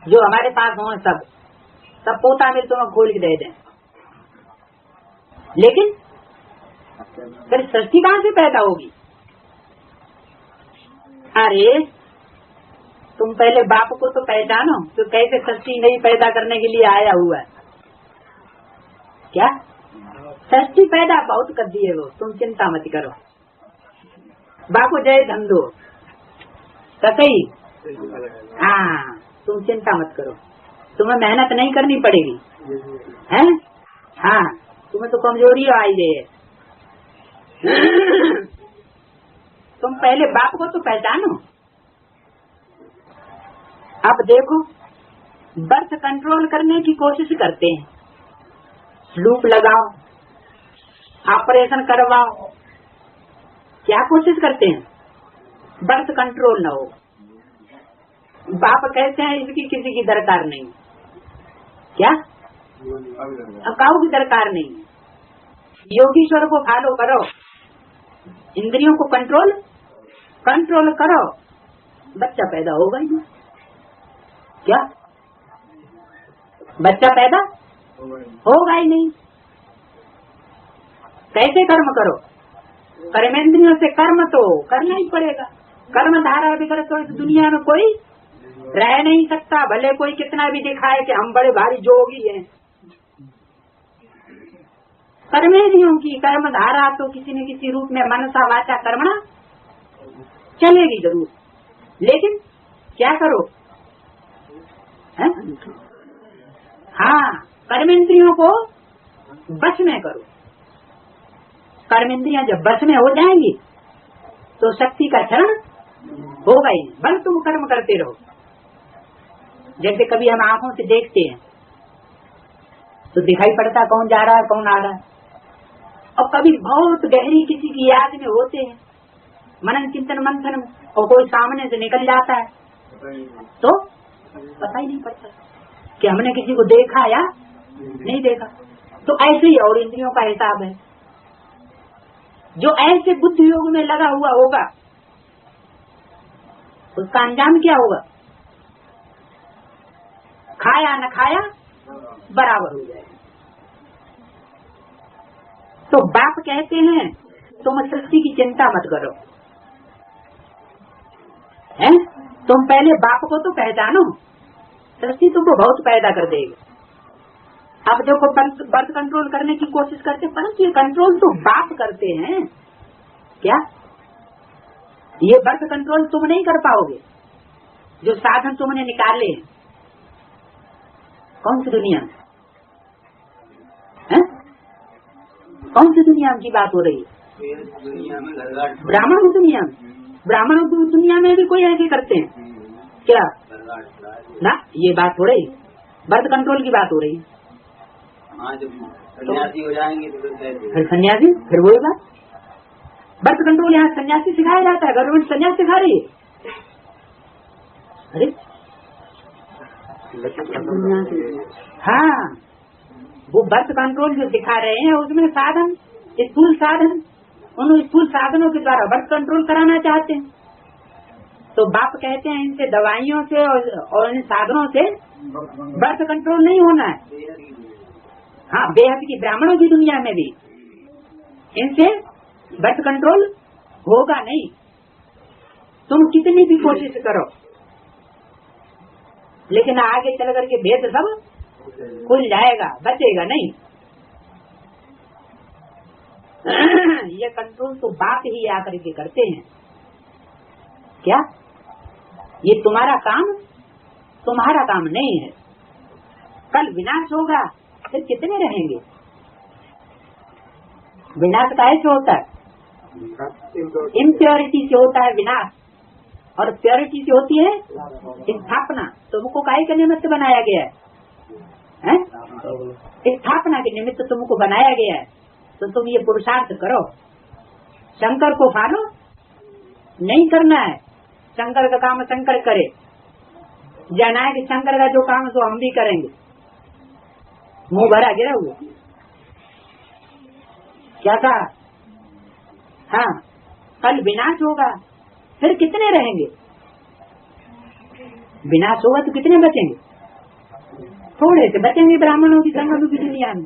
जो हमारे पास हो सब पोता मिल तुम्हें खोल के दे दें, लेकिन फिर सृष्टि कहाँ से पैदा होगी? अरे तुम पहले बाप को तो पहचानो, तो कैसे सृष्टि नहीं पैदा करने के लिए आया हुआ है। क्या सृष्टि पैदा बहुत कर दिए वो, तुम चिंता मत करो। बापू जय धंधो कतई, हाँ तुम चिंता मत करो, तुम्हें मेहनत नहीं करनी पड़ेगी, हैं? हाँ तुम्हें तो कमजोरी आई है। तुम पहले बाप को तो पहचानो। अब देखो बर्थ कंट्रोल करने की कोशिश करते हैं, लूप लगाओ, ऑपरेशन करवाओ, क्या कोशिश करते हैं? बर्थ कंट्रोल न हो। बाप कहते हैं इसकी किसी की दरकार नहीं, क्या काऊ की दरकार नहीं। योगीश्वर को फॉलो करो, इंद्रियों को कंट्रोल करो, बच्चा पैदा होगा ही नहीं। क्या बच्चा पैदा होगा ही नहीं। कैसे कर्म करो? कर्मेंद्रियों से कर्म तो करना ही पड़ेगा। कर्म धारा बिगड़ तो इस दुनिया में कोई रह नहीं सकता, भले कोई कितना भी दिखाए कि हम बड़े भारी जोगी हैं। कर्मेंद्रियों की कर्म धारा तो किसी न किसी रूप में मनसा वाचा कर्मणा चलेगी जरूर, लेकिन क्या करो? हाँ कर्मेंद्रियों को बस में करो। कर्मेंद्रियां जब बस में हो जाएंगी तो शक्ति का क्षरण होगा ही, बल तुम कर्म करते रहो। जैसे कभी हम आंखों से देखते हैं तो दिखाई पड़ता कौन जा रहा है कौन आ रहा है, और कभी बहुत गहरी किसी की याद में होते हैं, मनन चिंतन मंथन, और कोई सामने से निकल जाता है तो पता ही नहीं पड़ता कि हमने किसी को देखा या नहीं देखा। तो ऐसे ही और इंद्रियों का हिसाब है। जो ऐसे बुद्धि योग में लगा हुआ होगा उसका अंजाम क्या होगा? खाया न खाया बराबर हो जाएगा। तो बाप कहते हैं तुम सृष्टि की चिंता मत करो, हैं? तुम पहले बाप को तो पहचानो, सृष्टि तुमको बहुत पैदा कर देगी। अब देखो बर्थ कंट्रोल करने की कोशिश करते, परंतु ये कंट्रोल तो बाप करते हैं। क्या ये बर्थ कंट्रोल तुम नहीं कर पाओगे? जो साधन तुमने निकाले हैं कौन सी दुनिया में, कौन सी दुनिया की बात हो रही है? ब्राह्मण दुनिया में, ब्राह्मणों की दुनिया में भी कोई ऐसे करते हैं क्या? ना, ये बात हो रही बर्थ कंट्रोल की बात हो रही है। सन्यासी हो जाएंगे तो फिर सन्यासी, फिर वही बात, बर्थ कंट्रोल यहाँ सन्यासी सिखाया जाता है, गवर्नमेंट सन्यास सिखा रही है। अरे हाँ, वो बर्थ कंट्रोल जो दिखा रहे हैं उसमें साधन, स्थूल साधन, उन स्थूल साधनों के द्वारा बर्थ कंट्रोल कराना चाहते हैं। तो बाप कहते हैं इनसे दवाइयों से और इन साधनों से बर्थ कंट्रोल नहीं होना है। हाँ, बेहद की ब्राह्मणों की दुनिया में भी इनसे बर्थ कंट्रोल होगा नहीं, तुम कितनी भी कोशिश करो, लेकिन आगे चल करके भेद सब खुल जाएगा, बचेगा नहीं। ये कंट्रोल तो बाप ही आकर के करते हैं। क्या ये तुम्हारा काम नहीं है। कल विनाश होगा, फिर कितने रहेंगे? विनाश कैसे होता है? इम्प्योरिटी से होता है विनाश, और प्योरिटी से होती है स्थापना। तुमको काहे के निमित्त बनाया गया है? स्थापना के निमित्त तुमको बनाया गया है, तो तुम ये पुरुषार्थ करो। शंकर को फॉलो नहीं करना है, शंकर का काम शंकर करे, जाना है कि शंकर का जो काम सो हम भी करेंगे। मुंह भरा गिरा हुआ क्या कहा? हाँ, कल विनाश होगा, फिर कितने रहेंगे? विनाश होगा तो कितने बचेंगे? थोड़े से बचेंगे ब्राह्मणों की संग की दुनिया में।